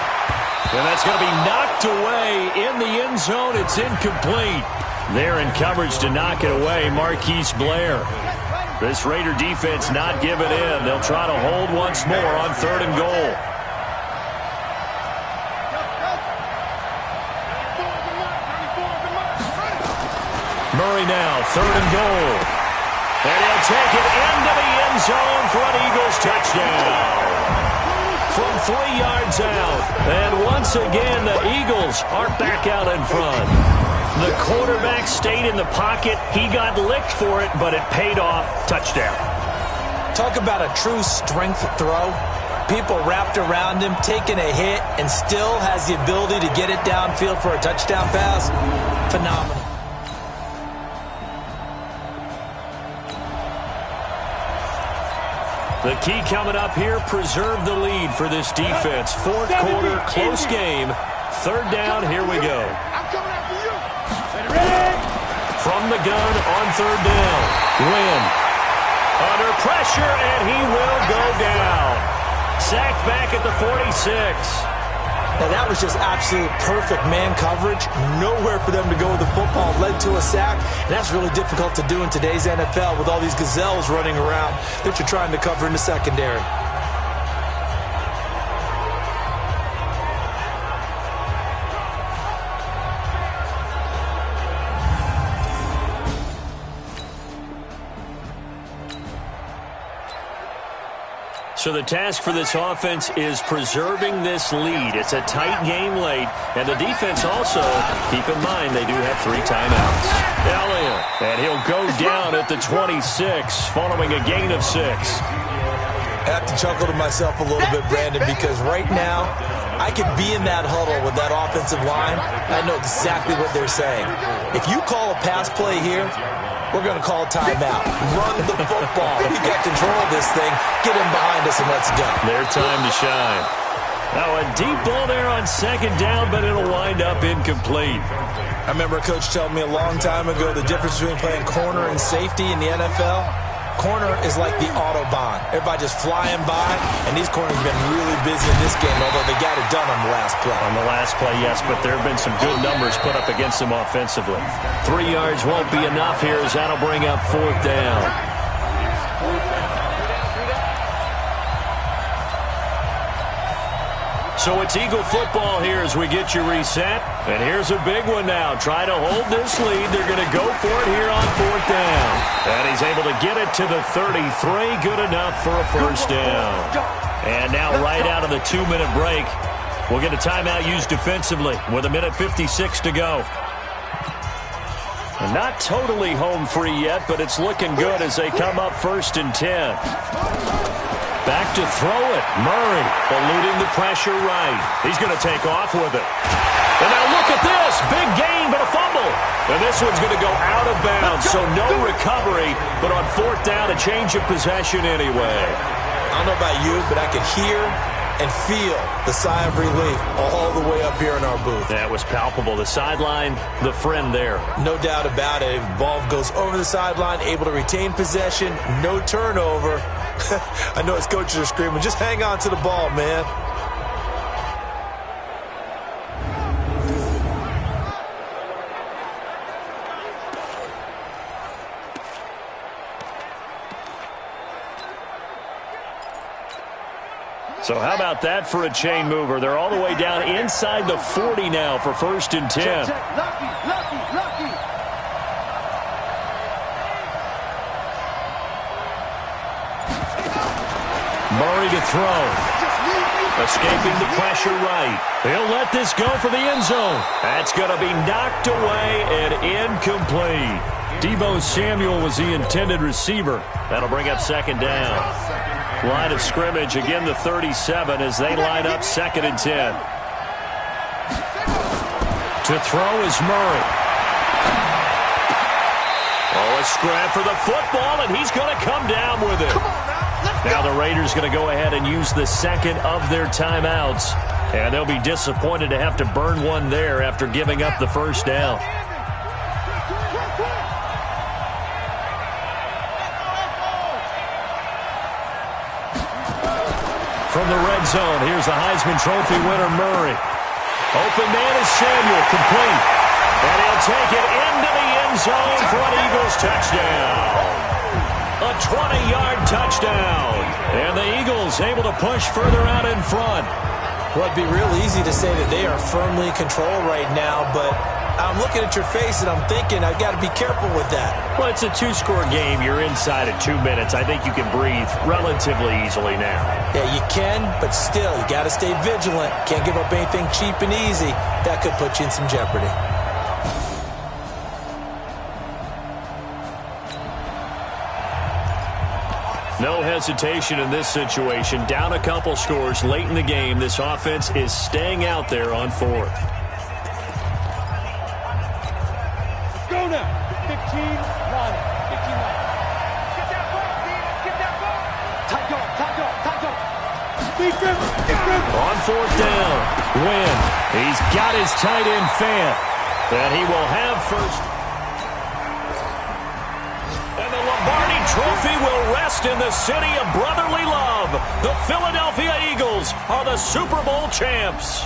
And that's going to be knocked away in the end zone. It's incomplete. There in coverage to knock it away, Marquise Blair. This Raider defense not giving in. They'll try to hold once more on 3rd and goal. Murray now, 3rd and goal. And he'll take it into the end zone for an Eagles touchdown. From 3 yards out. And once again, the Eagles are back out in front. The quarterback stayed in the pocket. He got licked for it, but it paid off. Touchdown. Talk about a true strength throw. People wrapped around him, taking a hit, and still has the ability to get it downfield for a touchdown pass. Phenomenal. The key coming up here, preserve the lead for this defense. 4th quarter, close game. 3rd down, here we go. From the gun on 3rd down. Wynn under pressure, and he will go down. Sacked back at the 46. Now that was just absolute perfect man coverage. Nowhere for them to go with the football. Led to a sack, and that's really difficult to do in today's NFL with all these gazelles running around that you're trying to cover in the secondary. So the task for this offense is preserving this lead. It's a tight game late, and the defense also, keep in mind, they do have 3 timeouts. Elliott, and he'll go down at the 26 following a gain of 6. I have to chuckle to myself a little bit, Brandon, because right now I could be in that huddle with that offensive line. I know exactly what they're saying. If you call a pass play here, we're going to call timeout. Run the football. We got control of this thing. Get him behind us and let's go. Their time to shine. Now a deep ball there on 2nd down, but it'll wind up incomplete. I remember a coach telling me a long time ago the difference between playing corner and safety in the NFL. Corner is like the Autobahn. Everybody just flying by, and these corners have been really busy in this game, although they got it done on the last play. On the last play, yes, but there have been some good numbers put up against them offensively. 3 yards won't be enough here as that'll bring up 4th down. So it's Eagle football here as we get you reset. And here's a big one now. Try to hold this lead. They're going to go for it here on 4th down. And he's able to get it to the 33. Good enough for a 1st down. And now right out of the 2-minute break, we'll get a timeout used defensively with 1:56 to go. And not totally home free yet, but it's looking good as they come up 1st and 10. Back to throw it. Murray eluding the pressure right. He's going to take off with it. And now look at this. Big gain, but a fumble. And this one's going to go out of bounds, so no recovery. But on 4th down, a change of possession anyway. I don't know about you, but I could hear and feel the sigh of relief all the way up here in our booth. That was palpable. The sideline, the friend there. No doubt about it. If the ball goes over the sideline, able to retain possession, no turnover. I know his coaches are screaming, just hang on to the ball, man. So how about that for a chain mover? They're all the way down inside the 40 now for 1st and 10. Lucky. Murray to throw. Escaping the pressure right. He'll let this go for the end zone. That's going to be knocked away and incomplete. Deebo Samuel was the intended receiver. That'll bring up 2nd down. Line of scrimmage, again the 37 as they line up 2nd and 10. To throw is Murray. Oh, a scrap for the football, and he's going to come down with it. Now the Raiders going to go ahead and use the second of their timeouts. And they'll be disappointed to have to burn one there after giving up the first down. From the red zone, here's the Heisman Trophy winner, Murray. Open man is Samuel, complete. And he'll take it into the end zone for an Eagles touchdown. A 20-yard touchdown. And the Eagles able to push further out in front. Well, it'd be real easy to say that they are firmly in control right now, but I'm looking at your face and I'm thinking I've got to be careful with that. Well, it's a two-score game. You're inside at 2 minutes. I think you can breathe relatively easily now. Yeah, you can, but still, you got to stay vigilant. Can't give up anything cheap and easy. That could put you in some jeopardy. No hesitation in this situation. Down a couple scores late in the game. This offense is staying out there on fourth. Let's go now. 15 line. 15 line. Get that ball, Steve. Get that ball. Tight up, tight up, tight up. Defense, defense. On fourth down. Wynn. He's got his tight end Fant. And he will have first. Lombardi Trophy will rest in the city of brotherly love. The Philadelphia Eagles are the Super Bowl champs.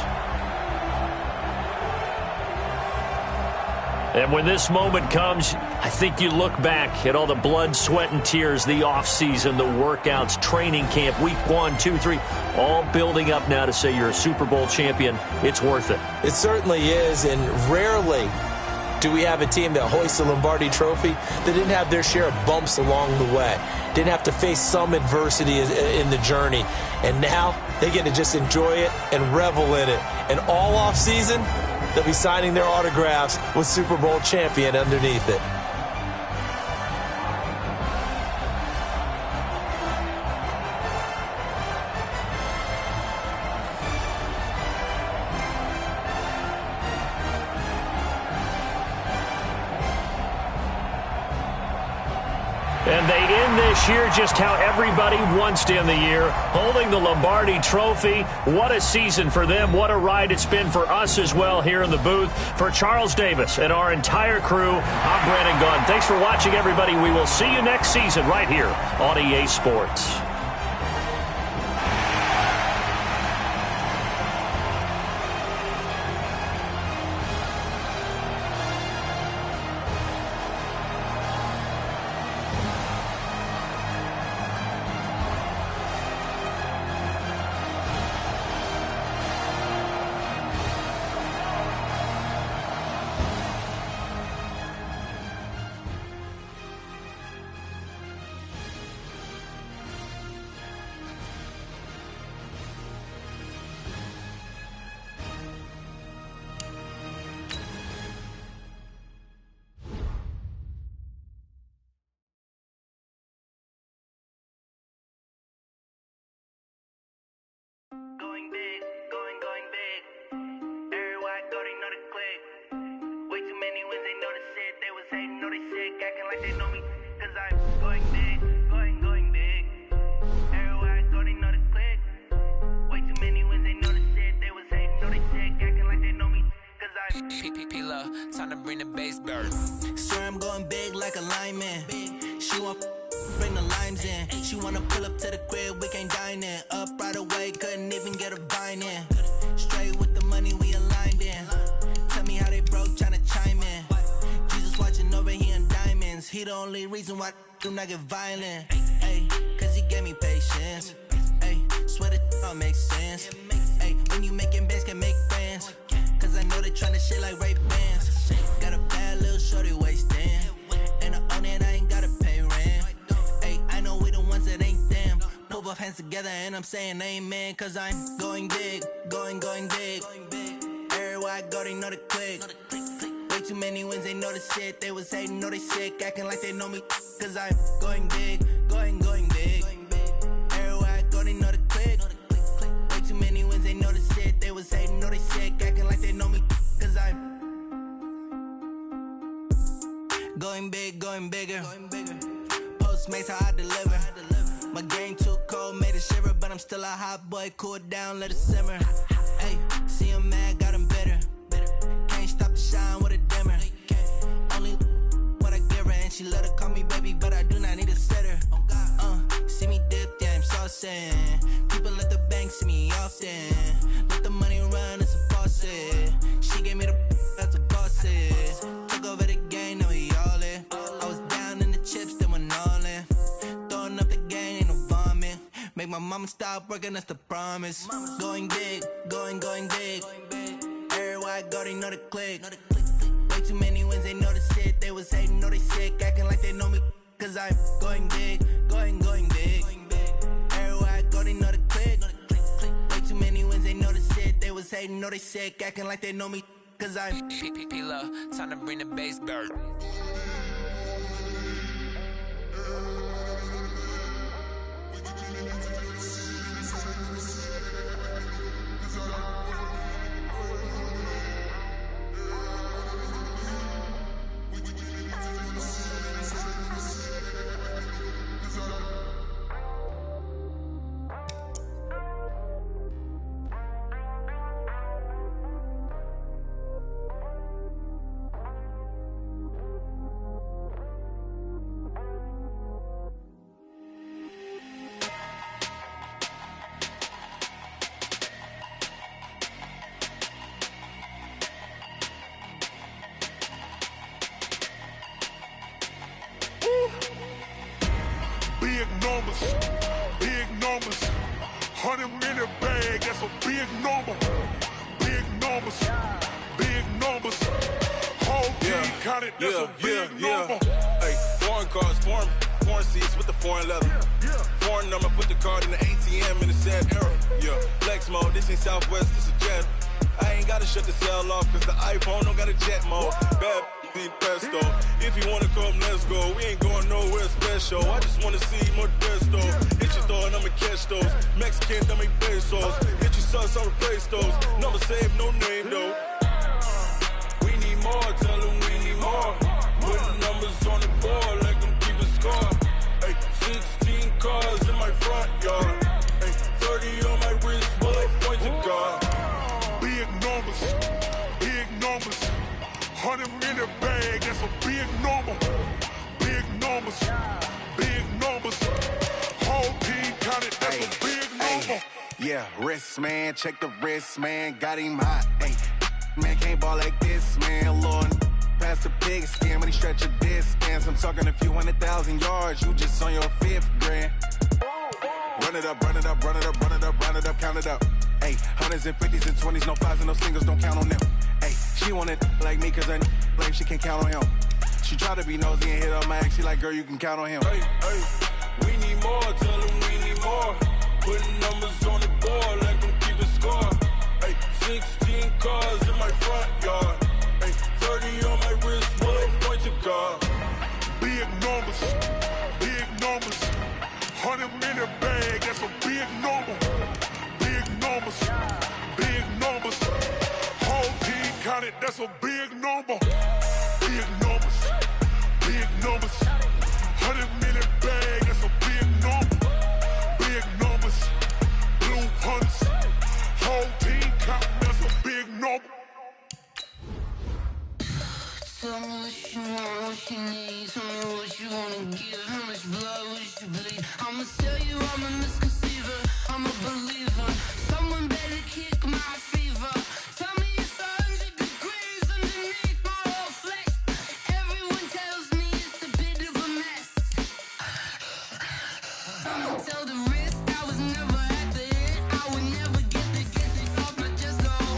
And when this moment comes, I think you look back at all the blood, sweat, and tears, the offseason, the workouts, training camp, week 1, 2, 3, all building up now to say you're a Super Bowl champion. It's worth it. It certainly is, and rarely do we have a team that hoists the Lombardi Trophy that didn't have their share of bumps along the way, didn't have to face some adversity in the journey, and now they get to just enjoy it and revel in it. And all off season, they'll be signing their autographs with Super Bowl champion underneath it. And they end this year just how everybody wants to end the year, holding the Lombardi Trophy. What a season for them. What a ride it's been for us as well here in the booth. For Charles Davis and our entire crew, I'm Brandon Gunn. Thanks for watching, everybody. We will see you next season right here on EA Sports. Going big, going big. Everywhere I go, they know the click. Way too many wins, they know the shit. They was hating, know they sick, acting like they know me. Cause I'm going big, going big. Everywhere I go, they know the click. Way too many wins, they know the shit. They was hating, know they sick, acting like they know me. Cause I'm P-P-P-Love, time to bring the bass bird. Swear I'm going big like a lineman. She want bring the limes in. She wanna pull up to the crib, we can't dine in. Up right away, couldn't even get a vine in. Straight with the money we aligned in. Tell me how they broke, tryna chime in. Jesus watching over here in diamonds. He the only reason why do not get violent. Ay, cause he gave me patience. Ay, swear that all makes sense. Ay, when you making bands, can make friends. Cause I know they tryna shit like Ray Bans. Got a bad little shorty wasting. And I own it, I ain't gotta pay rent. Ay, I know we the ones that ain't them. Pull both hands together and I'm saying amen. Cause I'm going big, going big. Everywhere I go, they know the click. Way too many wins, they know the shit. They was hating, know they sick, acting like they know me. Cause I'm going big, going big. Everywhere I go, they know the click. Way too many wins, they know the shit. They was hating, know they sick, acting like they know me. Cause I'm going big, going bigger. Postmates how I deliver. My game too cold, made it shiver, but I'm still a hot boy. Cool it down, let it simmer. Hey, see him mad, got him bitter. Can't stop the shine with a dimmer. Only what I give her, and she let her call me baby, but I do not need a sitter. See me dip, yeah, I'm saucing. People at the bank see me often. Let the money run, it's a faucet. She gave me the that's a boss it. Took over the game, now we all in. I was down in the chips, then went all in. Throwing up the game, ain't no vomit. Make my mama stop working, that's the promise. Going big, going big. Everywhere I go, they know the click. Way too many wins, they know the shit. They was hating, know they sick, acting like they know me. Cause I'm going big, going big. Everywhere I go, they know the click. Way too many wins, they know the shit. They was hating, know they sick, acting like they know me. Cause I'm P-Lo, time to bring the bass back. Big numbers, 100-minute bag, that's a big number. Big numbers, whole team counted, that's a big number. Hey, foreign cars, foreign seats with the foreign leather. Foreign number, put the card in the ATM in the sad era. Yeah, flex mode, this ain't Southwest, this is Jet. I ain't gotta shut the cell off, cause the iPhone don't got a jet mode. Bad need pesto. If you wanna come, let's go. We ain't going nowhere special. I just wanna see more desto. Hit your door and I'ma catch those. Mexican, I make pesos. Hit your sons, I'll replace those. Number saved, no name though. We need more, tell them we need more. Put the numbers on the board, let them keep a score. Hey, 16 cars in my front yard. Hey, 30 on my wrist, bullet point to God. Big numbers, 100-minute bag, that's a big number. Big numbers, whole team counted, that's a big number. Yeah, wrist man, check the wrist man, got him hot. Ay, man can't ball like this, man. Lord, past the pig skin when he stretch a distance. I'm talking a few 100,000 yards, you just on your 5th grand. Run it up, count it up. Ay, hundreds and 50s and 20s, no 5s and no singles, don't count on them. Ay, she want it like me, cause I like she can't count on him. She try to be nosy and hit up my ex, she like, girl, you can count on him. Hey, we need more, tell them we need more. Putting numbers on the board, let them keep a score. Hey, 16 cars in my front yard. Hey, 30 on my wrist, bullet point to God. Big numbers, 100-minute bag, that's a big number. Big numbers, whole team counted, that's a big number. Big numbers, 100-minute bag, that's a big number. Big numbers, blue hunts, whole team counting, that's a big number. Tell me what you want, what you need. Tell me what you wanna give. How much blood would you bleed? I'ma tell you I'm a misconceiver, I'm a believer. Someone better kick my fever. Tell me it's 100 degrees underneath my whole flesh. Everyone tells me it's a bit of a mess. I'ma tell the risk I was never at the end. I would never get it off my chest though.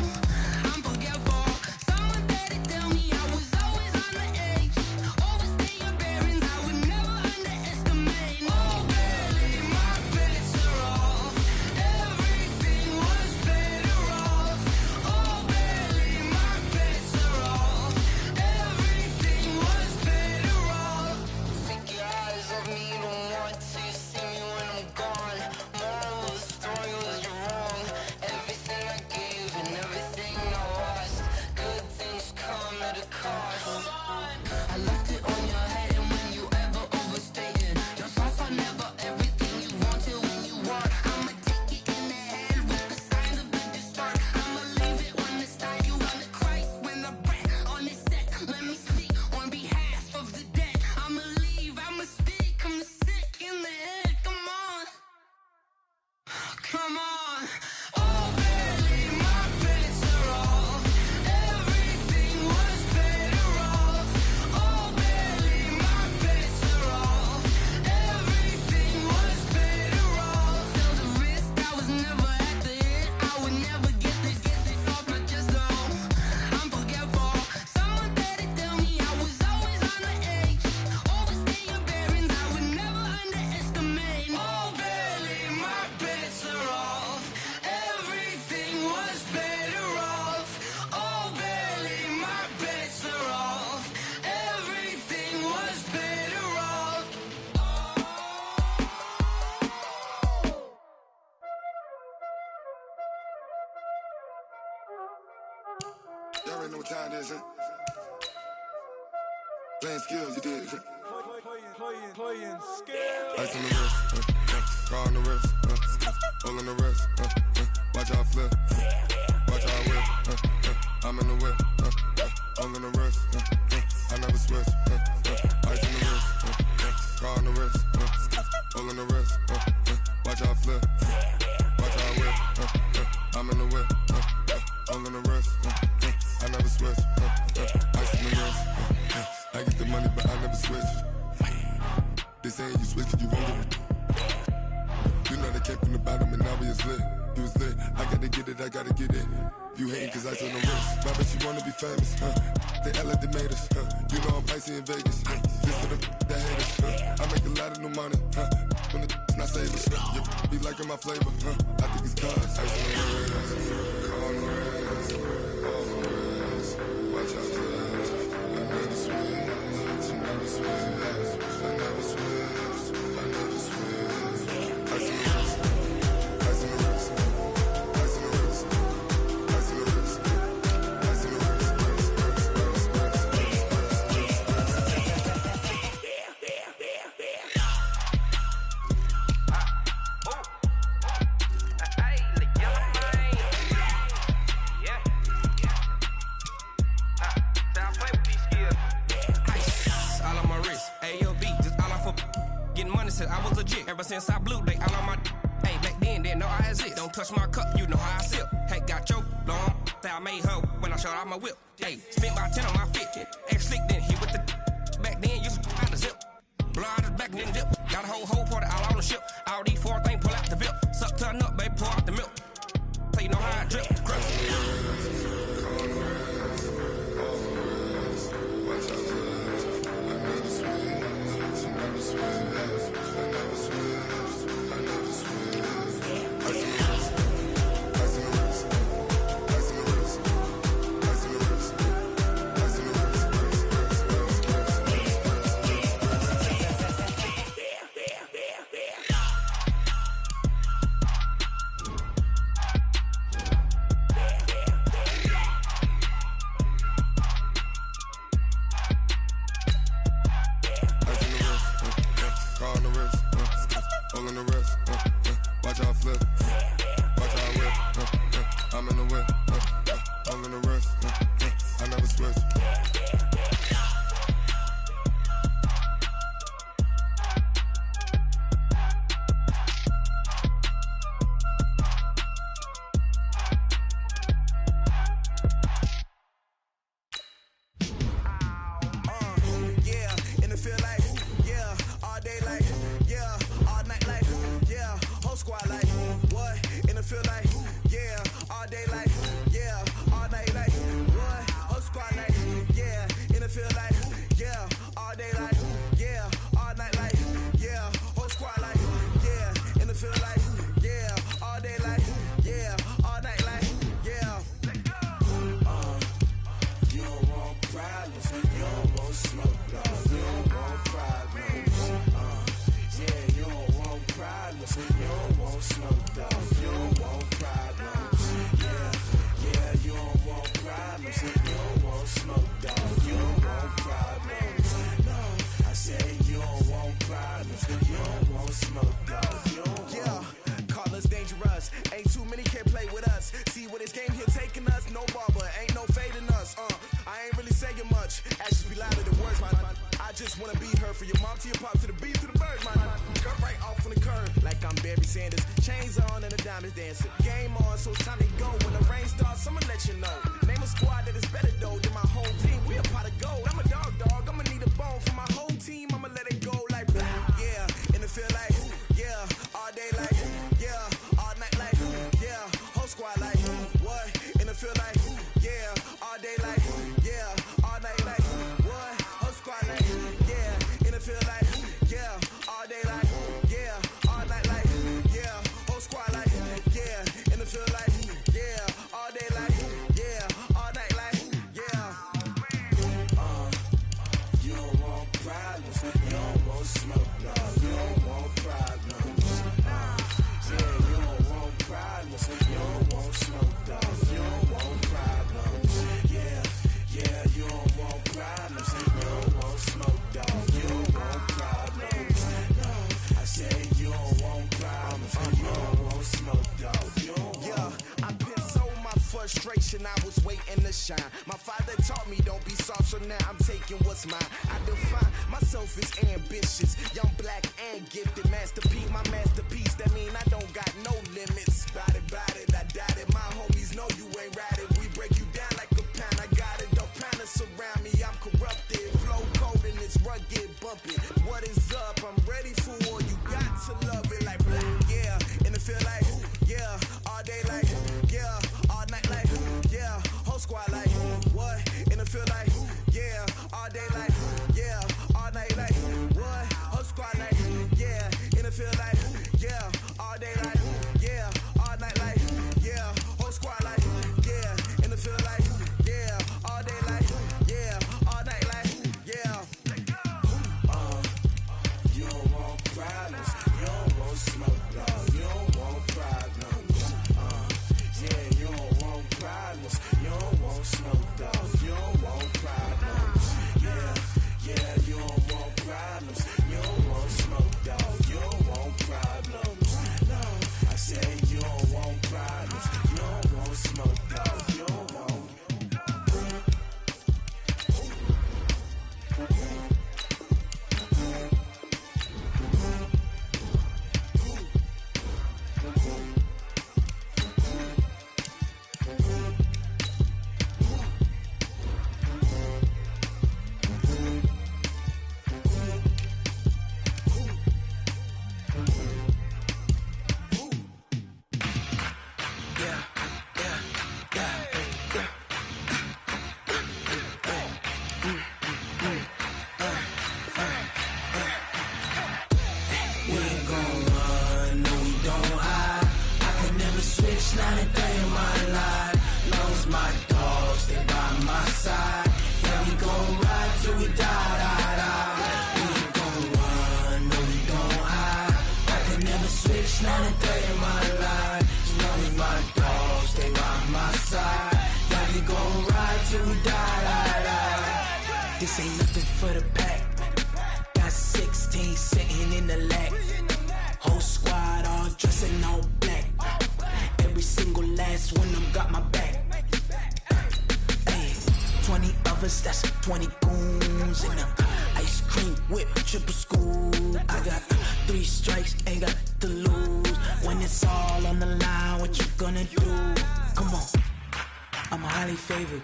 I'm forgetful. Someone better tell me I was always on the edge. Overstay your bearings, I would never underestimate. Oh barely, my bets are off. Everything was better Come on. Oh, barely, my bets are off. Everything was better off. Oh, barely, my bets are off. Everything was better off. Felt the risk, I was never at the end. I would never get this off my chest, though. I'm forgetful. Someone better tell me I was always on the edge. Overstay your bearings, I would never underestimate. Oh, barely, my bets are off. Everything was better off. Oh, barely, my bets are off. Everything was better off. Y'all already know what time it is, huh? Playing skills, you did, huh? Playing skills. Ice on the wrist, car on the wrist, hole on the wrist, watch how I flip, watch how I whip, I'm in the whip, hole on the wrist, I never switch, ice on the wrist, car on the wrist, hole on the wrist, watch how I flip, watch how I whip, I'm in the whip, hole on the wrist, I never switch, ice on the wrist, I get the money but I never switch. They saying you switch it, you won't get it. You know they came from the bottom and now we is lit. You was lit, I gotta get it, I gotta get it. You hating cause ice on the wrist. I bet you wanna be famous, They act like they made us, You know I'm icy in Vegas, This for the that hate us, I make a lot of new money, When the not save us, You be liking my flavor, I think it's cause ice on the wrist, on the wrist, on the wrist. Watch out for that, I never switch, I never switch. I never switch, I never switch. Ice in the wrist, ice in the wrist, ice in the wrist, ice in the wrist, ice in the wrist, I was legit ever since I blew they all on my hey back then didn't know I exist. Don't touch my cup, you know how I sip. Hey, got your long that I made her when I showed out my whip. Hey, spent about 10 on my fit. Ex slick then hit with the back then used to out the zip. Blow out the back and then dip. Got a whole party all on the ship. All these four things pull out the VIP. Suck turn up, baby, pour out the milk. So you know how I drip. Grip. just wanna be her. For your mom to your pop to the beat to the birds, man. Cut right off on the curb like I'm Barry Sanders. Chains on and the diamonds dancing. Game on, so it's time to go. When the rain starts, I'ma let you know. Name a squad that is better though than my whole team. We a pot of gold. I'm a dog. I'ma need a bone for my whole team. I'ma let it go like yeah. And it feel like yeah. All day like yeah. All night like yeah. Whole squad like what? And it feel like yeah. All day like yeah. All night like what? Whole squad like yeah. And it feel like yeah. All day like yeah. All night like yeah. Whole squad like yeah. And it feel like yeah. All day like yeah. All night like yeah. You don't want problems. You don't want smoke, no. You don't want problems. Yeah, you don't want problems. You don't want smoke, dog. You don't want problems. Yeah, you don't want problems. You don't want smoke, dog. You don't want problems. No, I say you don't want problems. You don't want smoke, dog. You don't want. I put so my frustration. I was waiting to shine. My father taught me don't be soft, so now I'm taking what's mine. I define myself as ambitious, young, black, and gifted. Masterpiece, my masterpiece. That mean I don't got no limits. Bout it, I doubt it. My homies know you ain't ride it. We break you down like a pound. I got it, don't pound us around me. I'm corrupted, flow cold and it's rugged, bumping. What is up? I'm ready for war. You got to love it like yeah, and it feel like yeah, all day like yeah, all night like yeah, whole squad like what? And it feel like yeah, all day like yeah, all night like what? Whole squad like yeah, and it feel like yeah, all day like yeah, all night like yeah, whole squad like yeah, and it feel like yeah, all day like yeah, all night like yeah. You don't want problems, you don't want smoke, dog. You don't want problems. Yeah, you don't want problems, you don't want smoke, dog. You don't want problems. Yeah, you don't want problems, you don't want smoke, dog. You don't want problems. No, I say you don't want problems, you don't want smoke, dog. You don't want. This ain't nothing for the pack. Got 16 sitting in the lag. Whole squad all dressing all black. Every single last one of them got my back. Hey, 20 of us, that's 20 goons in the ice cream whip, triple scoop. I got 3 strikes, ain't got to lose. When it's all on the line, what you gonna do? Come on, I'm highly favored.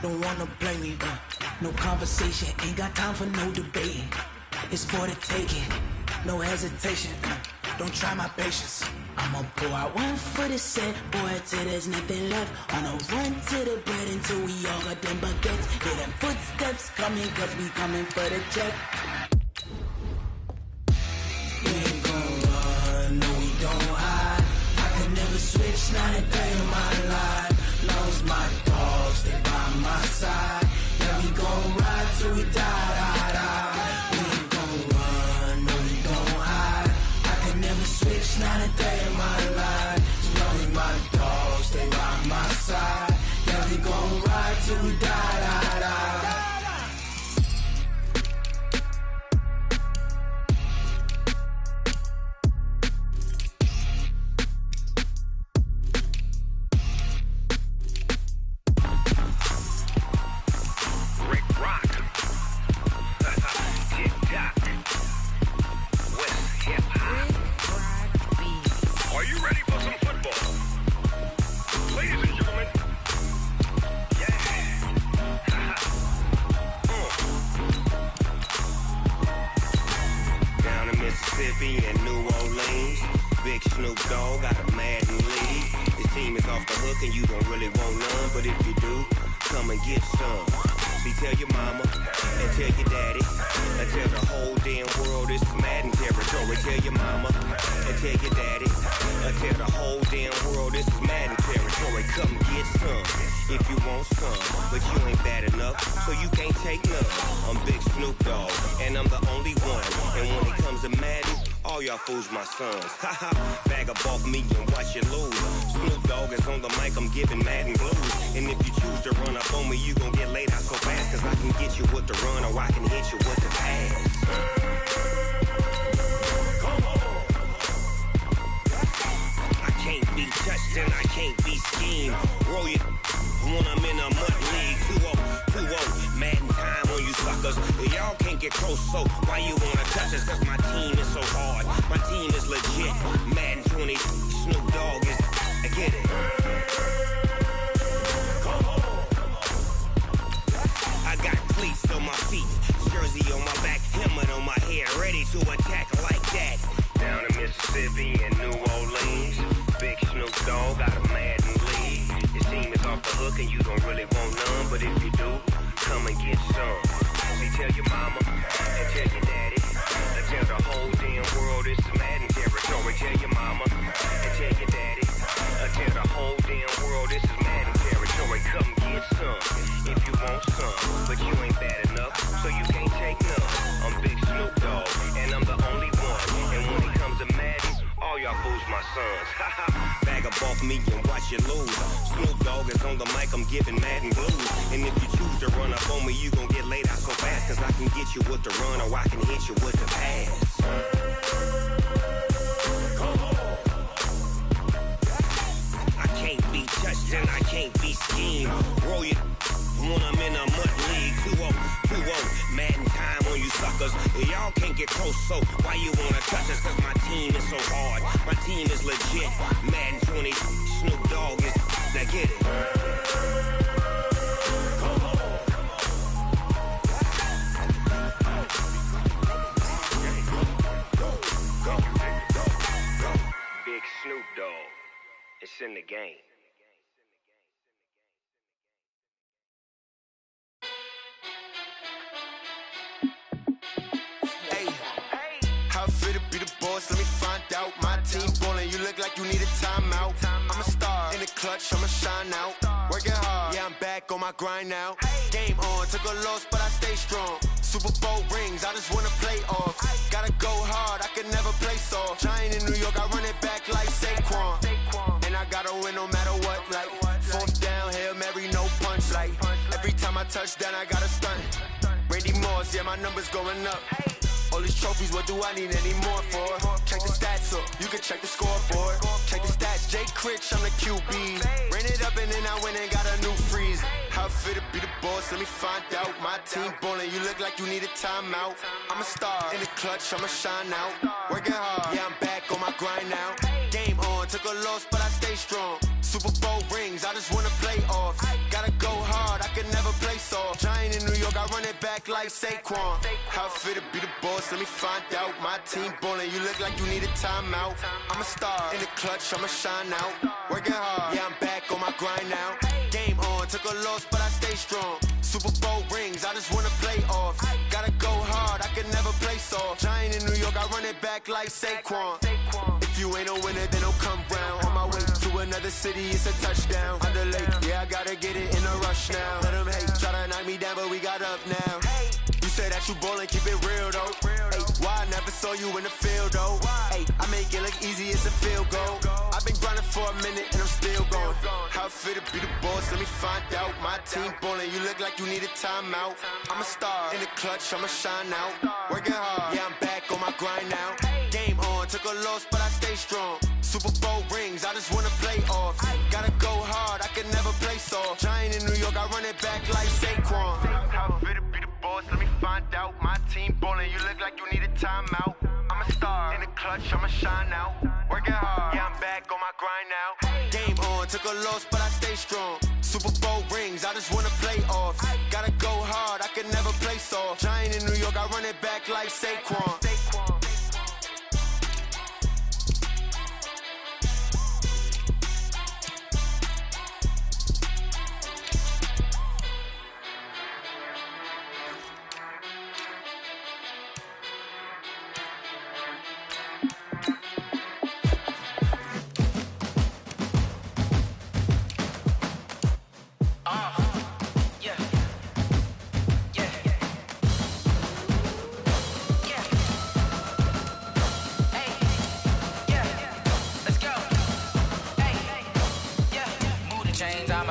Don't wanna play me, no conversation, ain't got time for no debating. It's for the taking, no hesitation, don't try my patience. I'ma pour out one for the set, boy, till there's nothing left. On a run to the bread until we all got them baguettes. Hear them footsteps coming, cause we coming for the check. We ain't gon' run, no we don't hide. I could never switch, not a day in my life. Long as my dogs, stay by my side. Yeah, we gon' ride till we die. We ain't gon' run, no we don't hide. I could never switch, not a day in my life. As long as my dogs, stay by my side. Yeah, we gon' ride till we die. Snoop Dogg got a Madden lead. His team is off the hook and you don't really want none, but if you do, come and get some. See, tell your mama and tell your daddy and tell the whole damn world this is Madden territory. Tell your mama and tell your daddy and tell the whole damn world this is Madden territory. Come get some if you want some, but you ain't bad enough, so you can't take none. I'm Big Snoop Dogg, and I'm the only one. And when it comes to Madden, all y'all fools my sons. Haha, bag up off me and watch you lose. Snoop Dogg is on the mic, I'm giving Madden blues. And if you choose to run up on me, you gon' get laid out so fast, cause I can get you with the run or I can hit you with the pass. I can't be touched and I can't be schemed. Roll you when I'm in a mud league. 2-0, Madden time on you suckers. Y'all can't get close, so why you wanna touch us? Cause my team is so hard, my team is legit. Madden 20, Snoop Dogg is, I get it. I got cleats on my feet, jersey on my back, helmet on my head, ready to attack like that. Down in Mississippi and New Orleans, Big Snoop Dogg got a Madden lead. His team is off the hook and you don't really want none, but if you do, come and get some. See, tell your mama and tell your daddy and tell the whole damn world this is Madden territory. Tell your mama and tell your daddy and tell the whole damn world this is Madden territory. Come get some if you want some, but you ain't bad enough, so you can't take none. I'm Big Snoop Dogg, and I'm the only one. And when it comes to Madden, all y'all fools my sons. Bag up off me and watch you lose. Snoop Dogg is on the mic, I'm giving Madden blues. And if you choose to run up on me, you gon' get laid out so fast, cause I can get you with the run or I can hit you with the pass. I can't be touched and I can't be schemed. Roll you when I'm in a mud league. 2-0, Madden time on you suckers. Y'all can't get close, so why you wanna touch us? Cause my team is so hard, my team is legit. Madden 20, Snoop Dogg is, now get it. Big Snoop Dogg, it's in the game. How fit to be the boss? Let me find out. My team ballin', you look like you need a timeout. I'm a star in the clutch, I'ma shine out. Working hard, yeah, I'm back on my grind now. Game on, took a loss, but I stay strong. Super Bowl rings, I just wanna play off. Gotta go hard, I can never play soft. Giant in New York, I run it back like Saquon. And I gotta win no matter what, like fourth down, Hail Mary, no punch. Like every time I touch down, I gotta stunt. Randy Moss, yeah, my numbers going up. All these trophies, what do I need any more for? Check the stats up, you can check the scoreboard. Check the stats, Jay Critch, I'm the QB. Ran it up and then I went and got a new freeze. How fit to be the boss, let me find out. My team ballin', you look like you need a timeout. I'm a star in the clutch, I'ma shine out. Working hard, yeah, I'm back on my grind now. Game on, took a loss, but I stay strong. Super Bowl rings, I just wanna play off. Gotta go hard, I can never play soft. Giant in New York, I run it back like Saquon. How fit to be the boss, let me find out. My team ballin', you look like you need a timeout. I'm a star in the clutch, I'ma shine out. Working hard, yeah, I'm back on my grind now. Game on, took a loss, but I stay strong. Super Bowl rings, I just wanna play off. Gotta go hard, I can never play soft. Giant in New York, I run it back like Saquon. If you ain't a winner, then don't come round. On my way to another city, it's a touchdown. Under late, yeah, I gotta get it in a rush now. Let them hate, try to knock me down, but we got up now. You say that you ballin', keep it real though. Hey, why I never saw you in the field though? Hey, I make it look easy, it's a field goal. I've been grinding for a minute and I'm still going. How fit to be the boss, let me find out. My team ballin', you look like you need a timeout. I'm a star in the clutch, I'ma shine out. Working hard, yeah, I'm back on my grind now. Game on, took a loss, but I stay strong. Super Bowl rings, I just wanna play off. Gotta go hard, I can never play soft. Giant in New York, I run it back like Saquon. How fit to be the boss, let me find out. My team ballin', you look like you need a timeout. I'm a star in the clutch, I'ma shine out. Working hard, yeah, I'm back on my grind now. Game on, took a loss, but I stay strong. Super Bowl rings, I just wanna play off. Gotta go hard, I can never play soft. Giant in New York, I run it back like Saquon.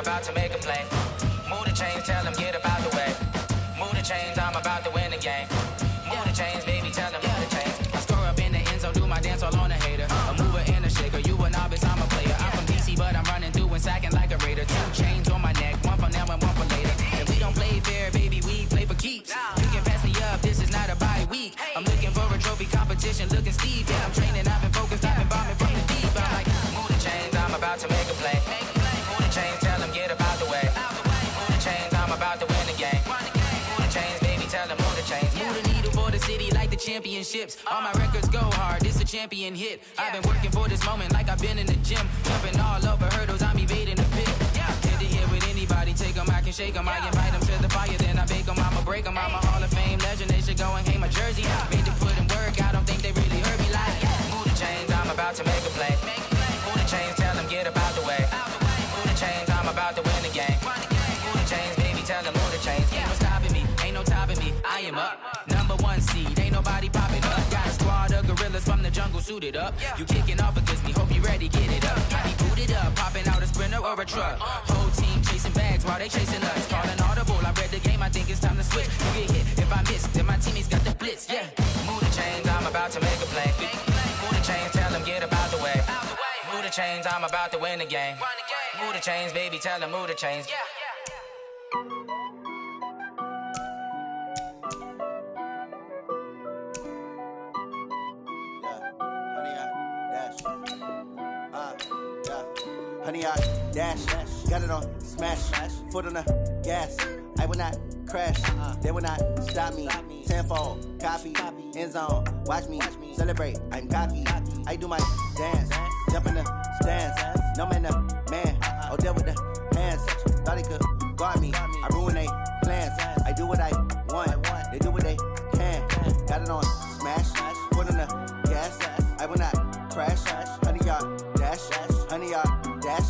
about to make a play. Move the chains, tell them get about the way. Move the chains, I'm about to win the game. Move the chains, baby, tell them move the chains. I score up in the end zone, do my dance all on a hater. A mover and a shaker, you a novice, I'm a player. I'm from DC, but I'm running through and sacking like a raider. 2 chains on my neck, one for now and one for later. If we don't play fair, baby, we play for keeps. You can pass me up, this is not a bye week. I'm looking for a trophy competition, looking steep. Yeah, I'm training, I've been focused, I've been bombing from the deep. I'm like, move the chains, I'm about to make a play. Move the chains, tell them get about the way. Move the chains, I'm about to win the game. Move the chains, baby, tell them move the chains. Move the needle for the city like the championships. All my records go hard, this a champion hit. I've been working for this moment like I've been in the gym. Jumping all over hurdles, I'm evading the pit. Head to head with anybody, take them, I can shake them. I invite them to the fire, then I bake them, I'ma break them. I'm a Hall of Fame legend, they should go and hang my jersey. Made to put in work, I don't think they really heard me like, move the chains, I'm about to make a play. Move the chains, tell them get about the way. Move the chains, I'm about to win the game. Move the chains, baby, tell them move the chains. Ain't no stopping me, ain't no topping me, I am up. Number 1 seed, ain't nobody popping up. Got a squad of gorillas from the jungle suited up. You kicking off against me, hope you ready, get it up. I be booted up, popping out a sprinter or a truck. Whole team chasing bags while they chasing us. Calling audible, I read the game, I think it's time to switch. You get hit, if I miss, then my teammates got the blitz, yeah. Move the chains, I'm about to make a play. Move the chains, tell them get about the way. Move the chains, I'm about to win the game. Move the chains, baby, tell them move the chains. Honey, I dash, got it on smash, foot on the gas. I will not crash, they will not stop me. Tenfold, copy, end zone, watch me celebrate. I'm cocky, I do my dance, jump in the stands. No man, the man, oh, deal with the hands. Thought he could guard me, I ruin they plans. I do what I want, they do what they can. Got it on smash, foot on the gas. I will not crash, honey, y'all dash, honey, y'all dash,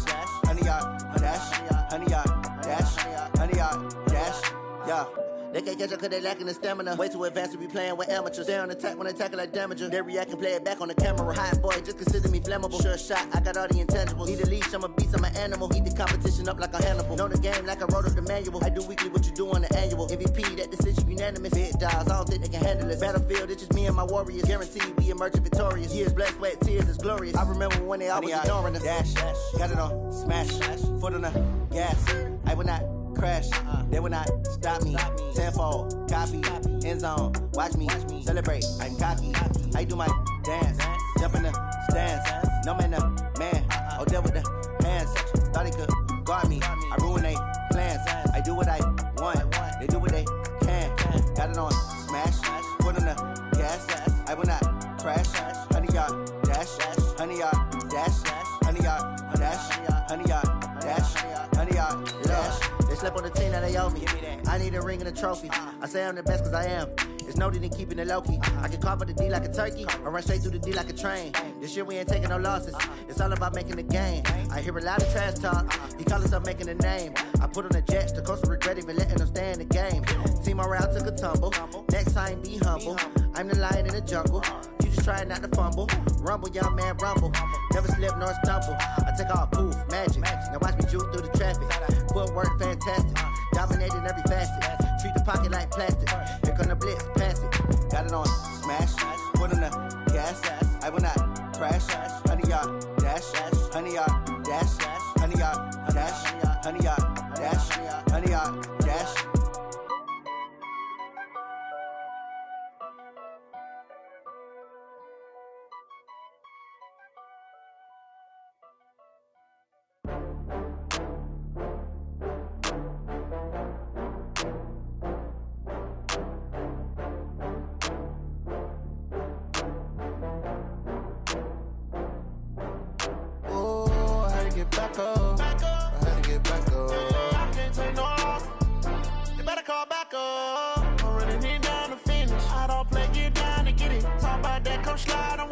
honey, y'all dash, honey, y'all dash, honey, y'all dash, yeah. They can't catch up cause they lacking the stamina. Way too advanced to be playing with amateurs. Stay on attack when they tackle like damager. They react and play it back on the camera. Hot boy, just consider me flammable. Sure shot, I got all the intangibles. Need a leash, I'm a beast, I'm an animal. Heat the competition up like a Hannibal. Know the game like I wrote up the manual. I do weekly what you do on the annual. MVP, that decision unanimous. Big dials, I don't think they can handle it. Battlefield, it's just me and my warriors. Guaranteed we emerging victorious. Years, blood, sweat, tears, it's glorious. I remember when they always ignoring us. Dash, got it on smash, foot on the gas. I will not crash, they will not stop me. Tenfold, copy, end zone, watch me celebrate. I'm cocky, I do my dance, jump in the stands. No man, the man, oh, deal with the hands. Thought he could guard me, I ruin they plans. I do what I want, they do what they can. Got it on smash, foot on the gas. I will not crash, honey, y'all dash, honey, y'all dash, honey, y'all dash, honey, y'all dash, honey, y'all dash. They slept on the team that they owe me. I need a ring and a trophy. I say I'm the best cause I am. It's no need in keeping it low-key. I can carve for the D like a turkey, or run straight through the D like a train. This year we ain't taking no losses. It's all about making the game. I hear a lot of trash talk. He call himself making a name. I put on the jets, the coach will regret even letting them stay in the game. Team morale took a tumble. Next time be humble. I'm the lion in the jungle. You just trying not to fumble. Rumble, young man, rumble. Never slip nor stumble. I take off, poof, magic. Now watch me juke through the traffic. Footwork fantastic. Dominating every facet. Treat the pocket like plastic. Here come the blitz, pass it. Got it on smash, foot on the gas. I will not crash. Honey, y'all dash, honey, y'all dash, honey, y'all dash, honey, y'all dash, honey, y'all dash. Back up. I had to get back up. I can't take no loss. You better call back up. I'm running it down to finish. I don't play, get down to get it. Talk about that, come slide on